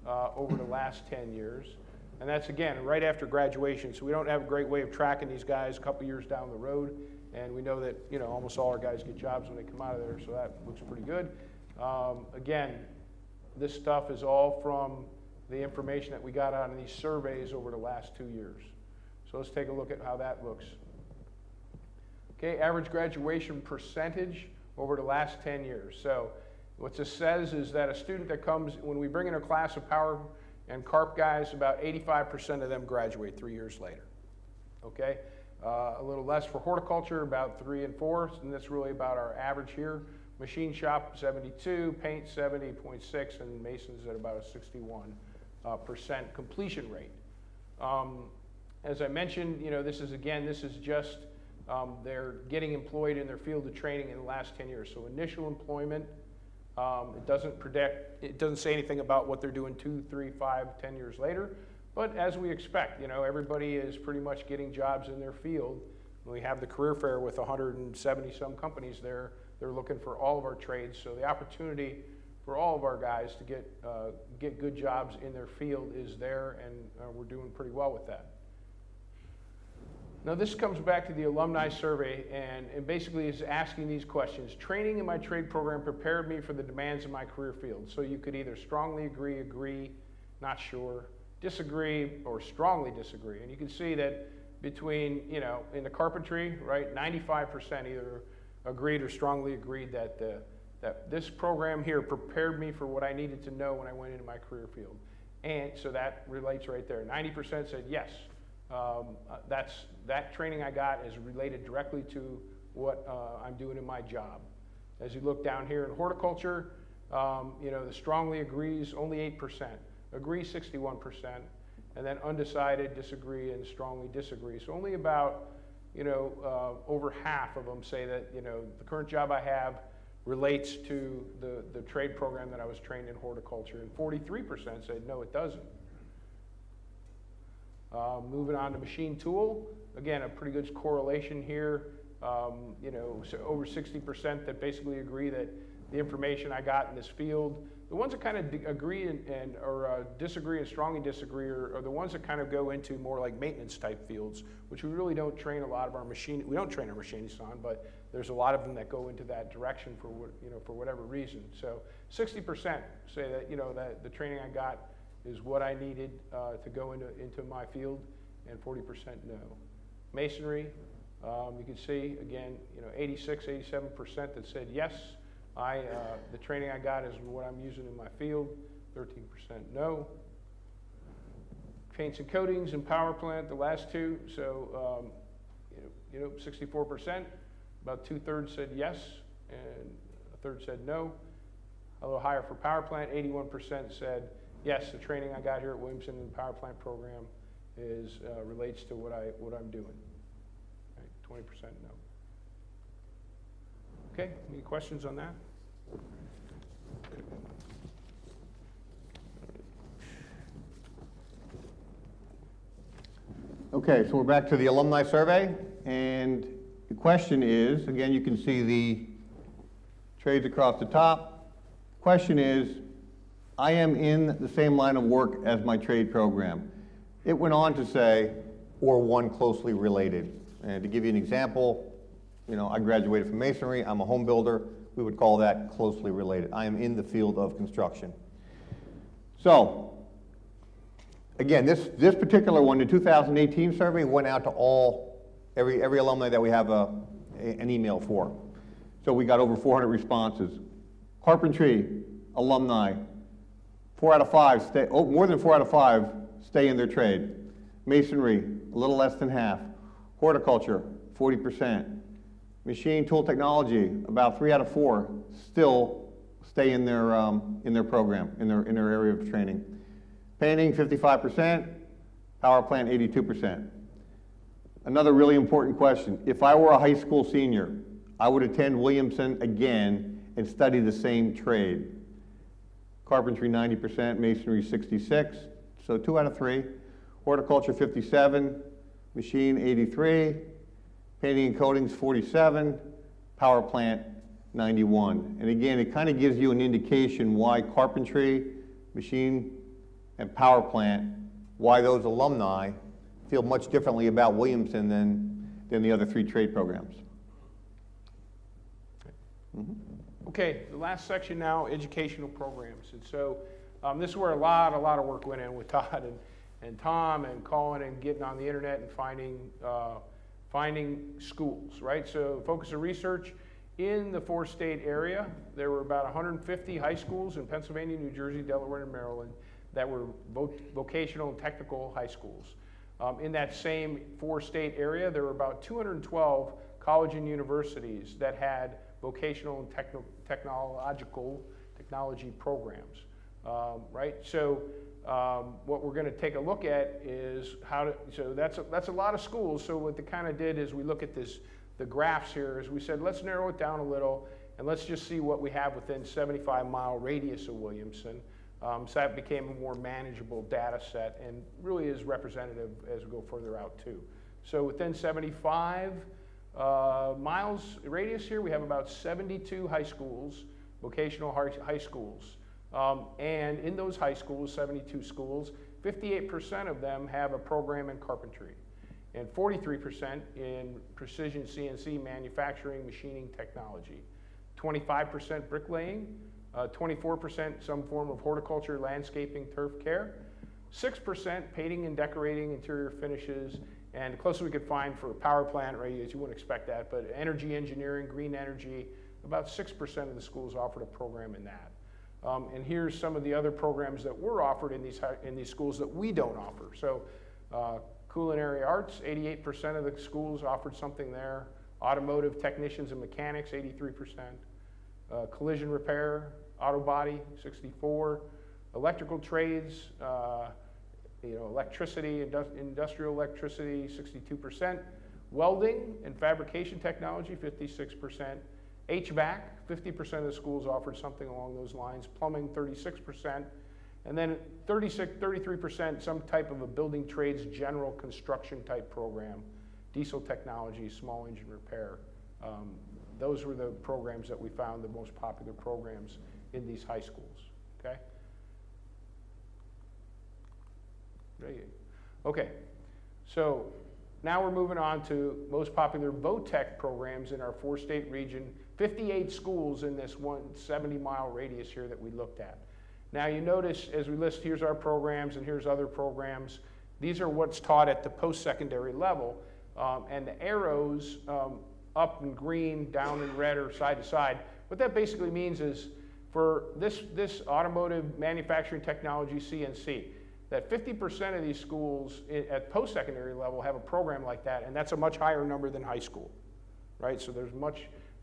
over the last 10 years. And that's, again, right after graduation. So we don't have a great way of tracking these guys a couple years down the road. And we know that, you know, almost all our guys get jobs when they come out of there, so that looks pretty good. Again, this stuff is all from the information that we got out of these surveys over the last 2 years. So let's take a look at how that looks. Okay, average graduation percentage over the last 10 years. So what this says is that a student that comes, when we bring in a class of power and carp guys, about 85% of them graduate 3 years later. Okay, a little less for horticulture, about 3 and 4, and that's really about our average here. Machine shop 72, paint 70.6, and masons at about a 61% completion rate. As I mentioned, you know, this is just they're getting employed in their field of training in the last 10 years. So initial employment. It doesn't say anything about what they're doing 2, 3, 5, 10 years later, but as we expect, you know, everybody is pretty much getting jobs in their field. We have the career fair with 170 some companies there. They're looking for all of our trades, so the opportunity for all of our guys to get good jobs in their field is there, and we're doing pretty well with that. Now this comes back to the Alumni Survey, and basically is asking these questions. Training in my trade program prepared me for the demands of my career field. So you could either strongly agree, not sure, disagree, or strongly disagree. And you can see that between, you know, in the carpentry, right, 95% either agreed or strongly agreed that this program here prepared me for what I needed to know when I went into my career field. And so that relates right there. 90% said yes. That training I got is related directly to what I'm doing in my job. As you look down here in horticulture, You know, the strongly agrees, only 8%. Agree, 61%. And then undecided, disagree, and strongly disagree. So only about, you know, over half of them say that, you know, the current job I have relates to the trade program that I was trained in horticulture. And 43% said, no, it doesn't. Moving on to machine tool. Again, a pretty good correlation here. You know, so over 60% that basically agree that the information I got in this field. The ones that kind of agree or disagree and strongly disagree are the ones that kind of go into more like maintenance type fields, which we really don't train a lot of our we don't train our machinists on, but there's a lot of them that go into that direction for you know, for whatever reason. So 60% say that, you know, that the training I got is what I needed to go into my field, and 40% no. Masonry, you can see again, you know, 86, 87% that said yes. The training I got is what I'm using in my field, 13% no. Paints and coatings and power plant, the last two, so 64%, about 2/3 said yes, and 1/3 said no. A little higher for power plant, 81% said yes, the training I got here at Williamson in the power plant program is relates to what I'm doing. Right, 20% no. Okay, any questions on that? Okay, so we're back to the alumni survey, and the question is, again, you can see the trades across the top. Question is, I am in the same line of work as my trade program. It went on to say, or one closely related. And to give you an example, you know, I graduated from Masonry, I'm a home builder, we would call that closely related. I am in the field of construction. So, again, this particular one, the 2018 survey, went out to every alumni that we have an email for. So we got over 400 responses. Carpentry alumni, 4 out of 5 more than 4 out of 5 stay in their trade. Masonry, a little less than half. Horticulture, 40%. Machine tool technology, about 3 out of 4 still stay in their program, in their area of training. Painting, 55%. Power plant, 82%. Another really important question. If I were a high school senior, I would attend Williamson again and study the same trade. Carpentry, 90%. Masonry, 66. So 2 out of 3. Horticulture, 57. Machine, 83. Painting and coatings, 47. Power plant, 91. And again, it kind of gives you an indication why carpentry, machine, and power plant, why those alumni feel much differently about Williamson than the other 3 trade programs. Mm-hmm. Okay, the last section now, educational programs. And so this is where a lot of work went in with Todd and Tom and Colin and getting on the internet and finding schools, right? So focus of research in the 4-state area. There were about 150 high schools in Pennsylvania, New Jersey, Delaware, and Maryland that were vocational and technical high schools. In that same 4-state area, there were about 212 college and universities that had vocational and technology programs, right? So what we're going to take a look at is so that's a lot of schools. So what they kind of did is we look at the graphs here, is we said, let's narrow it down a little and let's just see what we have within 75-mile radius of Williamson. So that became a more manageable data set and really is representative as we go further out too. So within 75 miles radius here, we have about 72 high schools, vocational high schools. And in those high schools, 72 schools, 58% of them have a program in carpentry and 43% in precision CNC manufacturing, machining technology, 25% bricklaying, 24% some form of horticulture, landscaping, turf care, 6% painting and decorating, interior finishes, and the closest we could find for a power plant, right, as you wouldn't expect that, but energy engineering, green energy, about 6% of the schools offered a program in that. And here's some of the other programs that were offered in these schools that we don't offer. So culinary arts, 88% of the schools offered something there. Automotive technicians and mechanics, 83%. Collision repair, auto body, 64, electrical trades, electricity, industrial electricity, 62%, welding and fabrication technology, 56%, HVAC, 50% of the schools offered something along those lines, plumbing, 36%, and then 33% some type of a building trades general construction type program, diesel technology, small engine repair. Those were the programs that we found the most popular programs in these high schools, okay? Okay, so now we're moving on to most popular VOTEC programs in our 4-state region, 58 schools in this 170-mile radius here that we looked at. Now you notice as we list, here's our programs and here's other programs. These are what's taught at the post-secondary level, and the arrows up in green, down in red, or side to side. What that basically means is for this automotive manufacturing technology, CNC, that 50% of these schools at post-secondary level have a program like that, and that's a much higher number than high school, right? So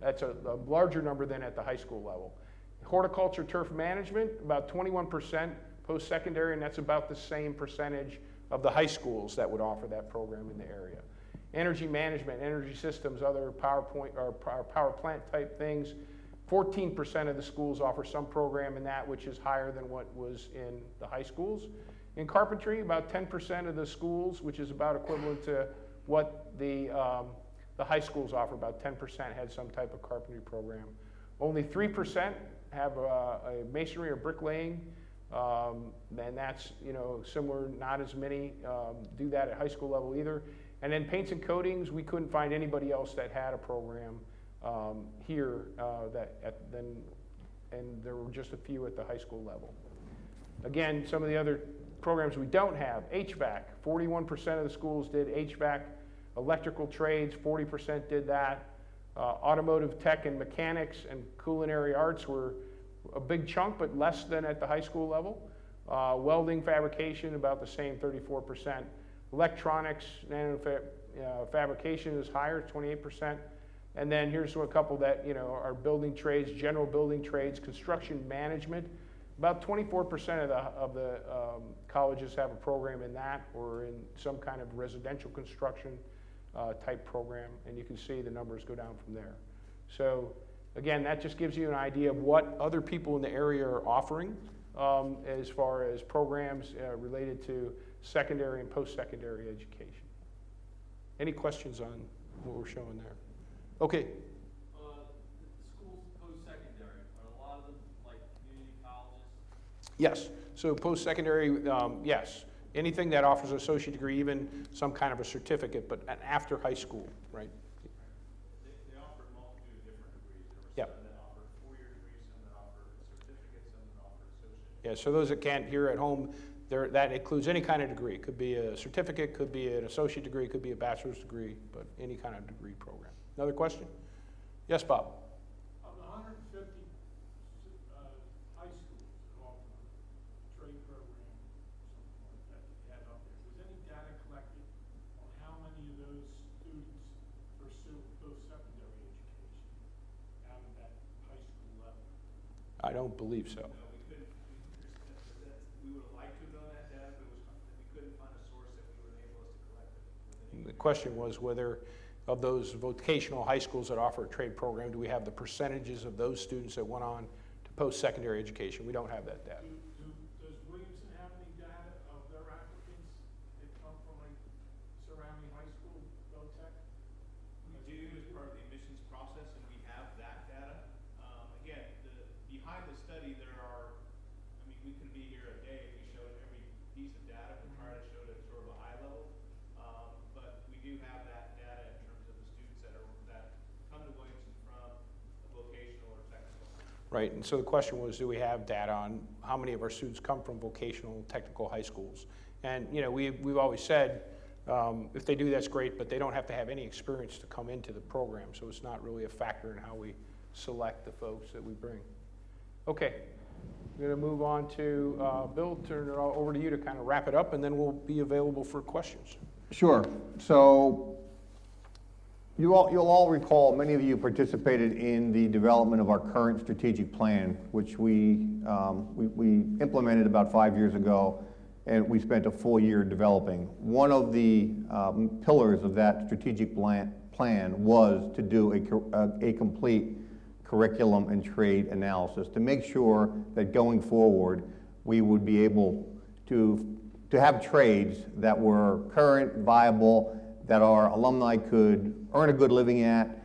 that's a larger number than at the high school level. Horticulture, turf management, about 21% post-secondary, and that's about the same percentage of the high schools that would offer that program in the area. Energy management, energy systems, other power plant type things, 14% of the schools offer some program in that, which is higher than what was in the high schools. In carpentry, about 10% of the schools, which is about equivalent to what the high schools offer, about 10% had some type of carpentry program. Only 3% have a masonry or bricklaying, and that's similar, not as many do that at high school level either. And then paints and coatings, we couldn't find anybody else that had a program here, and there were just a few at the high school level. Again, some of the other programs we don't have, HVAC, 41% of the schools did HVAC, electrical trades, 40% did that, automotive tech and mechanics and culinary arts were a big chunk, but less than at the high school level. Welding, fabrication, about the same, 34%. Electronics, fabrication is higher, 28%. And then here's a couple that are building trades, general building trades, construction management. About 24% of the colleges have a program in that, or in some kind of residential construction type program, and you can see the numbers go down from there. So again, that just gives you an idea of what other people in the area are offering as far as programs related to secondary and post-secondary education. Any questions on what we're showing there? Okay. The schools post-secondary, are a lot of them like community colleges? Yes. So post-secondary, yes. Anything that offers an associate degree, even some kind of a certificate, but after high school, right? They offer a multitude of different degrees. Yep. There were some that offered 4-year degrees, some that offered certificates, some that offered associate. Yeah, so those that can't hear at home, that includes any kind of degree. It could be a certificate, could be an associate degree, could be a bachelor's degree, but any kind of degree program. Another question? Yes, Bob? Of the 150 high schools that offer trade program, something like that you had up there, was any data collected on how many of those students pursue post-secondary education out of that high school level? I don't believe so. No, we couldn't. We would have liked to have known that data, but we couldn't find a source that would enable us to collect it. The question was whether of those vocational high schools that offer a trade program, do we have the percentages of those students that went on to post-secondary education? We don't have that data. Does Williamson have any data of their applicants that come from a surrounding high school, VOTEC? We do as part of the admissions process, and we have that data. Again, behind the study, we could be here a day if we showed every piece of data. We try to show it at sort of a high level, but we do have that data in terms of the students that come to Williamson from a vocational or technical. Right, and so the question was, do we have data on how many of our students come from vocational technical high schools? And we've always said, if they do, that's great, but they don't have to have any experience to come into the program, so it's not really a factor in how we select the folks that we bring. Okay, we're going to move on to Bill, turn it over to you to kind of wrap it up, and then we'll be available for questions. Sure. So You'll all recall, many of you participated in the development of our current strategic plan, which we implemented about 5 years ago, and we spent a full year developing. One of the pillars of that strategic plan was to do a complete curriculum and trade analysis to make sure that going forward we would be able to have trades that were current, viable, that our alumni could earn a good living at,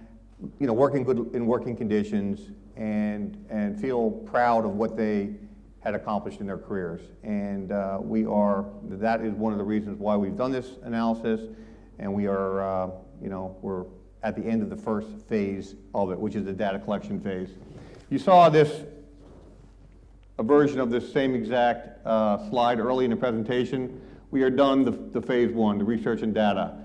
working in working conditions, and feel proud of what they had accomplished in their careers. And that is one of the reasons why we've done this analysis, and we are, we're at the end of the first phase of it, which is the data collection phase. You saw a version of this same exact slide early in the presentation. We are done the phase one, the research and data.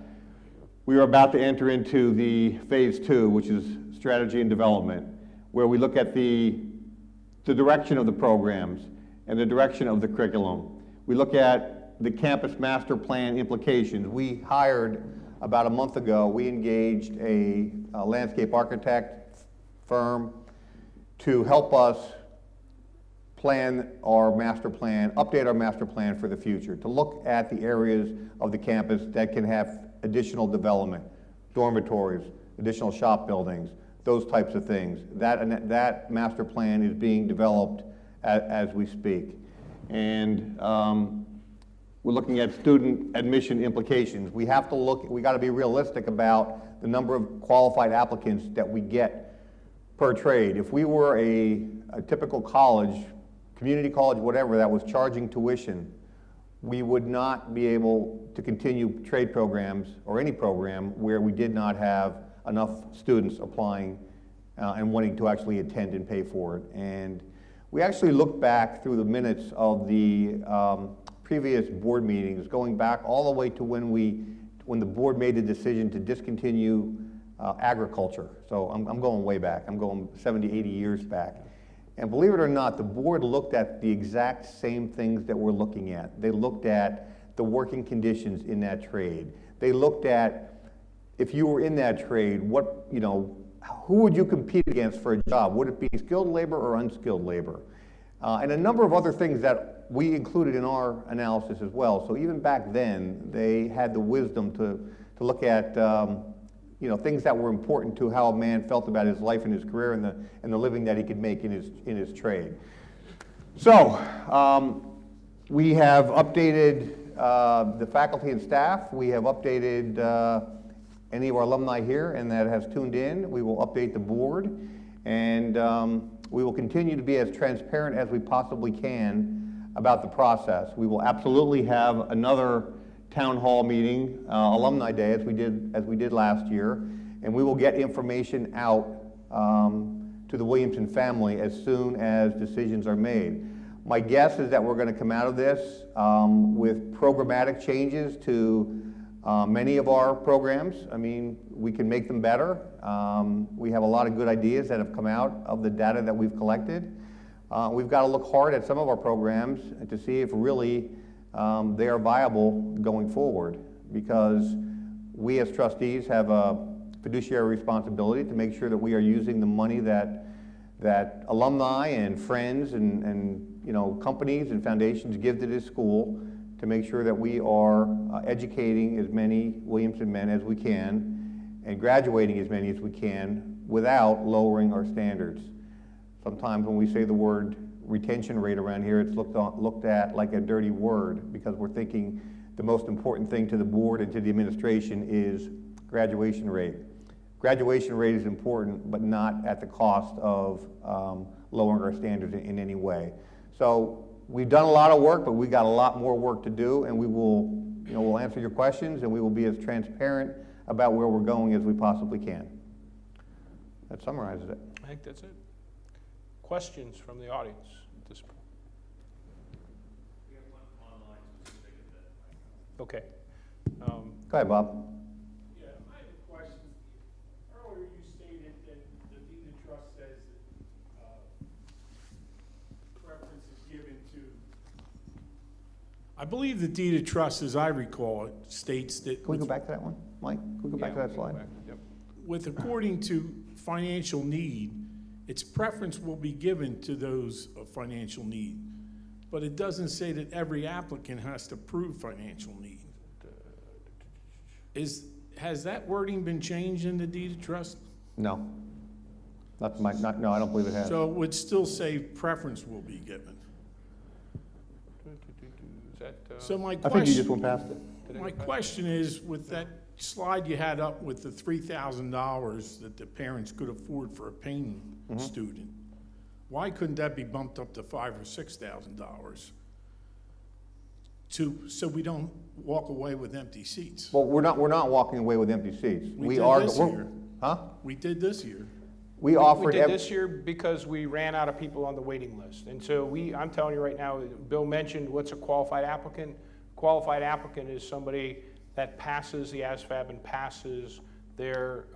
We are about to enter into the phase two, which is strategy and development, where we look at the direction of the programs and the direction of the curriculum. We look at the campus master plan implications. We hired, about a month ago, we engaged a landscape architect firm to help us plan our master plan, update our master plan for the future, to look at the areas of the campus that can have additional development, dormitories, additional shop buildings, those types of things. That master plan is being developed as we speak. And we're looking at student admission implications. We got to be realistic about the number of qualified applicants that we get per trade. If we were a typical college, community college, whatever, that was charging tuition, we would not be able to continue trade programs or any program where we did not have enough students applying and wanting to actually attend and pay for it. And we actually looked back through the minutes of the previous board meetings, going back all the way to when the board made the decision to discontinue agriculture. So I'm going way back. I'm going 70, 80 years back. And believe it or not, the board looked at the exact same things that we're looking at. They looked at the working conditions in that trade. They looked at, if you were in that trade, who would you compete against for a job? Would it be skilled labor or unskilled labor? And a number of other things that we included in our analysis as well. So even back then, they had the wisdom to look at things that were important to how a man felt about his life and his career and the living that he could make in his trade. So we have updated the faculty and staff. We have updated any of our alumni here and that has tuned in. We will update the board, and we will continue to be as transparent as we possibly can about the process. We will absolutely have another town hall meeting, alumni day, as we did last year, and we will get information out to the Williamson family as soon as decisions are made. My guess is that we're going to come out of this with programmatic changes to many of our programs. I mean, we can make them better. We have a lot of good ideas that have come out of the data that we've collected. We've got to look hard at some of our programs to see if really they are viable going forward, because we as trustees have a fiduciary responsibility to make sure that we are using the money that alumni and friends and companies and foundations give to this school, to make sure that we are educating as many Williamson men as we can and graduating as many as we can without lowering our standards. Sometimes when we say the word retention rate around here, it's looked at like a dirty word, because we're thinking the most important thing to the board and to the administration is graduation rate. Graduation rate is important, but not at the cost of lowering our standards in any way. So we've done a lot of work, but we got a lot more work to do, and we will, we'll answer your questions, and we will be as transparent about where we're going as we possibly can. That summarizes it. I think that's it. Questions from the audience at this point? We have one online specific event. Okay. Go ahead, Bob. Yeah, I have a question. Earlier you stated that the deed of trust says that preference is given to. I believe the deed of trust, as I recall, it states that. Can we go back to that one, Mike? Can we go back to that slide? Yep. with according to financial need, its preference will be given to those of financial need. But it doesn't say that every applicant has to prove financial need. Has that wording been changed in the deed of trust? No. No, I don't believe it has. So it would still say preference will be given. Is that, So my I think you just question, went past it. my question is, with that slide you had up with the $3,000 that the parents could afford for a painting student, why couldn't that be bumped up to $5,000 or $6,000? So we don't walk away with empty seats. Well, we're not walking away with empty seats. We did this year. Huh? We did this year. We we offered. did this year because we ran out of people on the waiting list. And so I'm telling you right now, Bill mentioned what's a qualified applicant. Qualified applicant is somebody that passes the ASVAB and passes their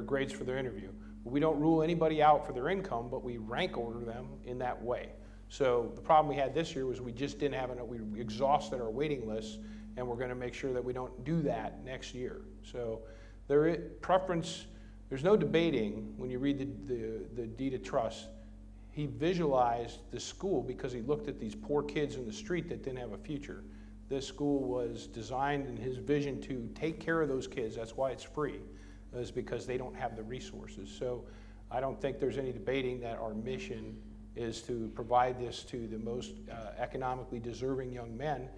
grades for their interview. We don't rule anybody out for their income, but we rank order them in that way. So the problem we had this year was we just didn't have enough, we exhausted our waiting list, and we're gonna make sure that we don't do that next year. So there is preference, there's no debating when you read the deed of trust. He visualized the school because he looked at these poor kids in the street that didn't have a future. This school was designed in his vision to take care of those kids. That's why it's free, is because they don't have the resources. So I don't think there's any debating that our mission is to provide this to the most economically deserving young men,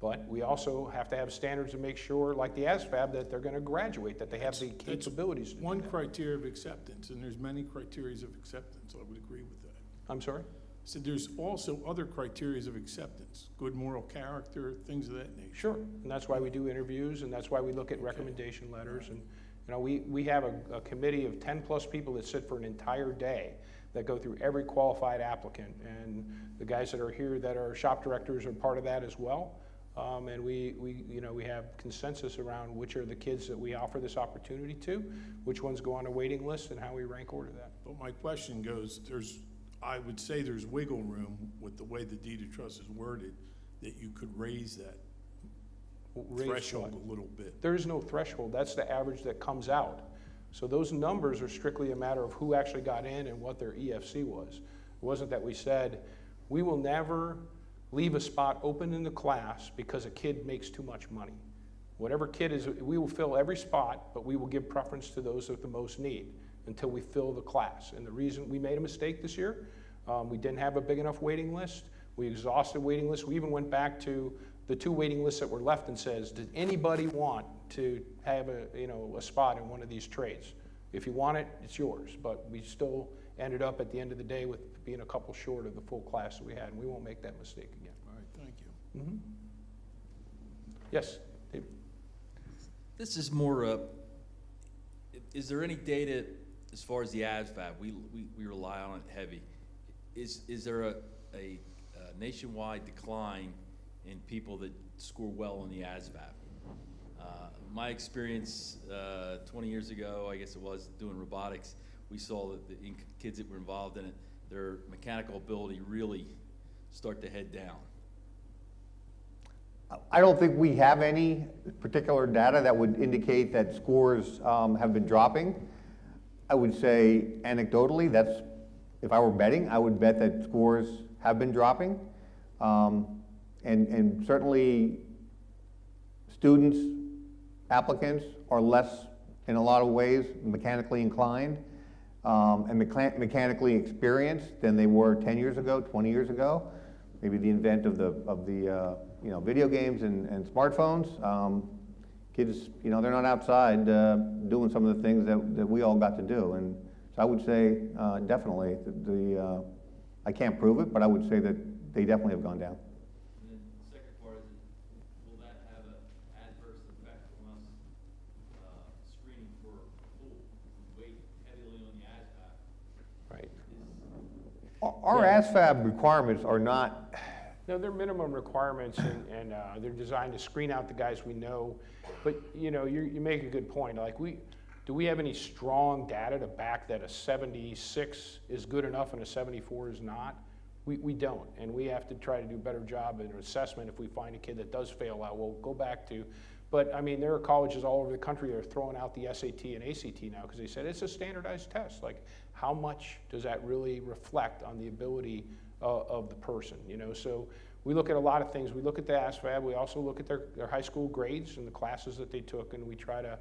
but we also have to have standards to make sure, like the ASVAB, that they're going to graduate, that they have the capabilities to do One that. criteria of acceptance, and there's many criteria of acceptance. I would agree with that. I'm sorry? So there's also other criteria of acceptance, good moral character, things of that nature. Sure, and that's why we do interviews, and that's why we look at recommendation letters. And you know, we have a committee of 10+ people that sit for an entire day that go through every qualified applicant, and the guys that are here that are shop directors are part of that as well. And we have consensus around which are the kids that we offer this opportunity to, which ones go on a waiting list, and how we rank order that. But my question goes, I would say there's wiggle room with the way the deed of trust is worded, that you could raise that threshold a little bit. There is no threshold. That's the average that comes out. So those numbers are strictly a matter of who actually got in and what their EFC was. It wasn't that we said, we will never leave a spot open in the class because a kid makes too much money. Whatever kid is, we will fill every spot, but we will give preference to those with the most need until we fill the class. And the reason we made a mistake this year, we didn't have a big enough waiting list. We exhausted waiting lists. We even went back to the 2 waiting lists that were left and says, did anybody want to have a spot in one of these trades? If you want it, it's yours. But we still ended up at the end of the day with being a couple short of the full class that we had, and we won't make that mistake again. All right, thank you. Yes, Dave? This is more, is there any data as far as the ASVAB? We rely on it heavy. Is there a nationwide decline in people that score well on the ASVAB? My experience 20 years ago, I guess it was, doing robotics, we saw that the kids that were involved in it, their mechanical ability really start to head down. I don't think we have any particular data that would indicate that scores have been dropping. I would say anecdotally, if I were betting, I would bet that scores have been dropping. And certainly students, applicants are less, in a lot of ways, mechanically inclined and mechanically experienced than they were 10 years ago, 20 years ago. Maybe the advent of the video games and smartphones. Kids, they're not outside doing some of the things that we all got to do. And so I would say definitely I can't prove it, but I would say that they definitely have gone down. And then the second part is, will that have an adverse effect on us screening for pool? We wait heavily on the ASVAB. Right. Our ASVAB requirements are not. No, they're minimum requirements, and they're designed to screen out the guys we know. But you make a good point. Like, do we have any strong data to back that a 76 is good enough and a 74 is not? We don't, and we have to try to do a better job in assessment. If we find a kid that does fail out, we'll go back to But I mean, there are colleges all over the country that are throwing out the SAT and ACT now because they said it's a standardized test. Like, how much does that really reflect on the ability of the person, you know? So we look at a lot of things. We look at the ASVAB. We also look at their high school grades and the classes that they took, and we try to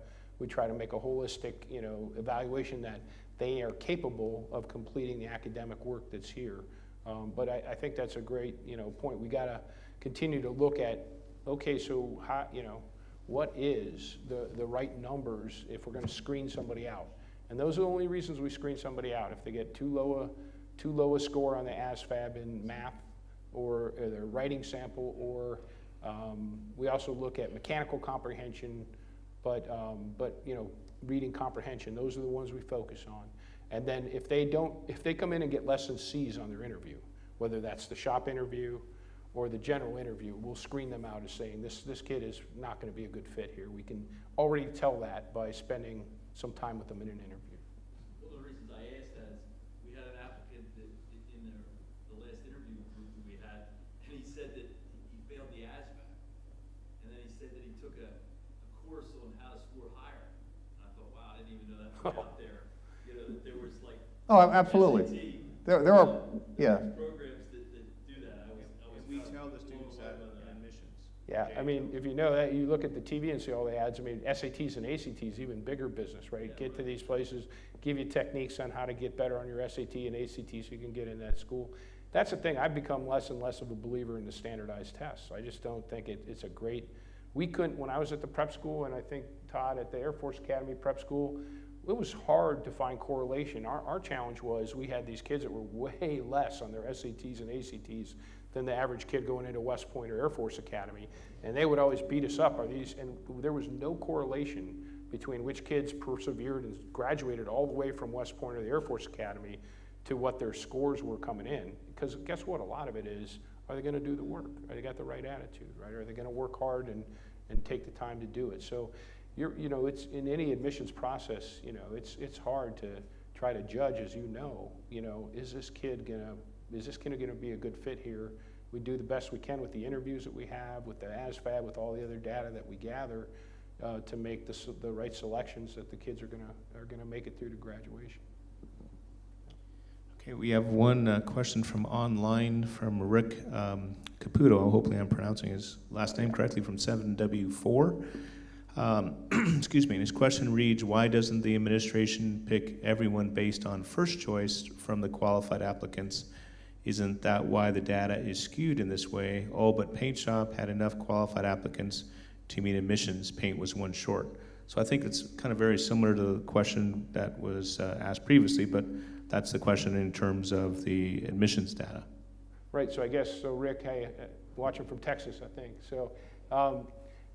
make a holistic, you know, evaluation that they are capable of completing the academic work that's here. But I think that's a great, you know, point. We got to continue to look at, okay, so how, you know, what is the right numbers if we're going to screen somebody out? And those are the only reasons we screen somebody out. If they get too low a score on the ASVAB in math or their writing sample, or we also look at mechanical comprehension, but you know, reading comprehension. Those are the ones we focus on. And then if they come in and get less than C's on their interview, whether that's the shop interview or the general interview, we'll screen them out as saying this kid is not going to be a good fit here. We can already tell that by spending some time with them in an interview. One of the reasons I asked that is we had an applicant that in the last interview group that we had, and he said that he failed the ASVAB, and then he said that he took a course on how to score higher. And I thought, wow, I didn't even know that was out there. You know, that there was like Oh, absolutely. SAT, There are, yeah. programs that do that. We tell the students that in admissions. Yeah, I mean, if you know that, you look at the TV and see all the ads. I mean, SATs and ACTs, even bigger business, right? Get to these places, give you techniques on how to get better on your SAT and ACT so you can get in that school. That's the thing. I've become less and less of a believer in the standardized tests. I just don't think it's a great. We couldn't, when I was at the prep school, and I think Todd at the Air Force Academy prep school, it was hard to find correlation. Our challenge was we had these kids that were way less on their SATs and ACTs than the average kid going into West Point or Air Force Academy. And they would always beat us up. And there was no correlation between which kids persevered and graduated all the way from West Point or the Air Force Academy to what their scores were coming in. Because guess what? A lot of it is, are they going to do the work? Are they got the right attitude, right? Are they going to work hard and take the time to do it? So, you know, it's in any admissions process, you know, it's hard to try to judge, as you know, is this kid gonna be a good fit here? We do the best we can with the interviews that we have, with the ASVAB, with all the other data that we gather to make the right selections that the kids are gonna make it through to graduation. Okay, we have one question from online from Rick Caputo. Hopefully I'm pronouncing his last name correctly, from 7W4. Excuse me, and his question reads, why doesn't the administration pick everyone based on first choice from the qualified applicants? Isn't that why the data is skewed in this way? All but paint shop had enough qualified applicants to meet admissions. Paint was one short. So I think it's kind of very similar to the question that was asked previously, but that's the question in terms of the admissions data. Right, so I guess, so Rick, hey, watching from Texas, I think. So,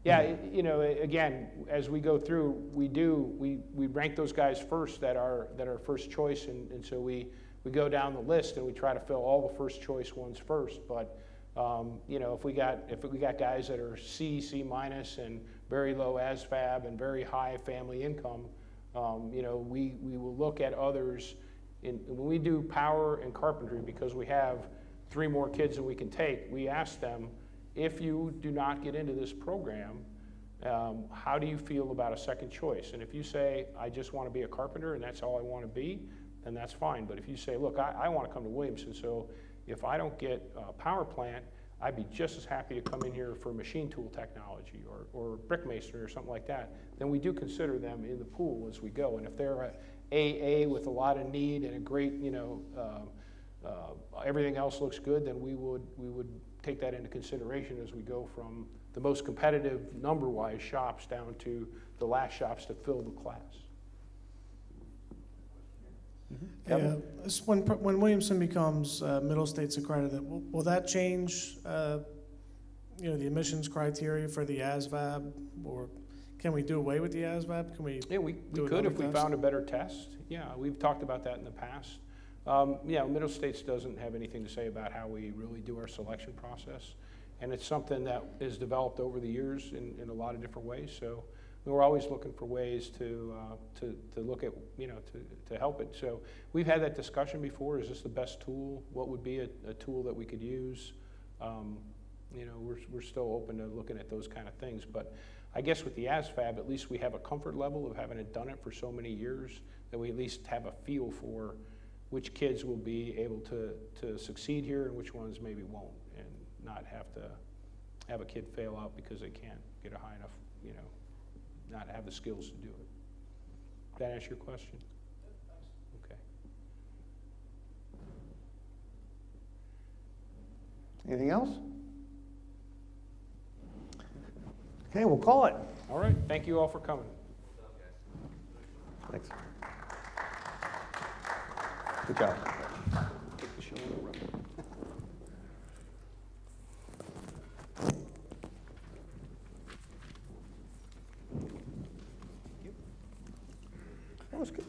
yeah, you know, again, as we go through, we rank those guys first that are first choice, and so we go down the list and we try to fill all the first choice ones first. But you know, if we got guys that are C minus and very low ASVAB and very high family income, you know, we will look at others. When we do power and carpentry, because we have 3 more kids than we can take, we ask them, if you do not get into this program, how do you feel about a second choice? And if you say, I just want to be a carpenter and that's all I want to be, then that's fine. But if you say, look, I want to come to Williamson, so if I don't get a power plant, I'd be just as happy to come in here for machine tool technology or brick masonry or something like that, then we do consider them in the pool as we go. And if they're a AA with a lot of need and a great, you know, everything else looks good, then we would take that into consideration as we go from the most competitive number-wise shops down to the last shops to fill the class. Yeah, when Williamson becomes Middle States accredited, will that change, you know, the admissions criteria for the ASVAB, or can we do away with the ASVAB? Can we? Yeah, we could if we found a better test. Yeah, we've talked about that in the past. Yeah, Middle States doesn't have anything to say about how we really do our selection process, and it's something that is developed over the years in a lot of different ways. So we're always looking for ways to look at, you know, to help it. So we've had that discussion before. Is this the best tool? What would be a tool that we could use? You know, we're still open to looking at those kind of things, but I guess with the ASVAB, at least we have a comfort level of having it done it for so many years that we at least have a feel for which kids will be able to succeed here and which ones maybe won't, and not have to have a kid fail out because they can't get a high enough, you know, not have the skills to do it. Did that answer your question? Okay. Anything else? Okay, we'll call it. All right, thank you all for coming. Thanks. Good job. Take the show on the road. That was good.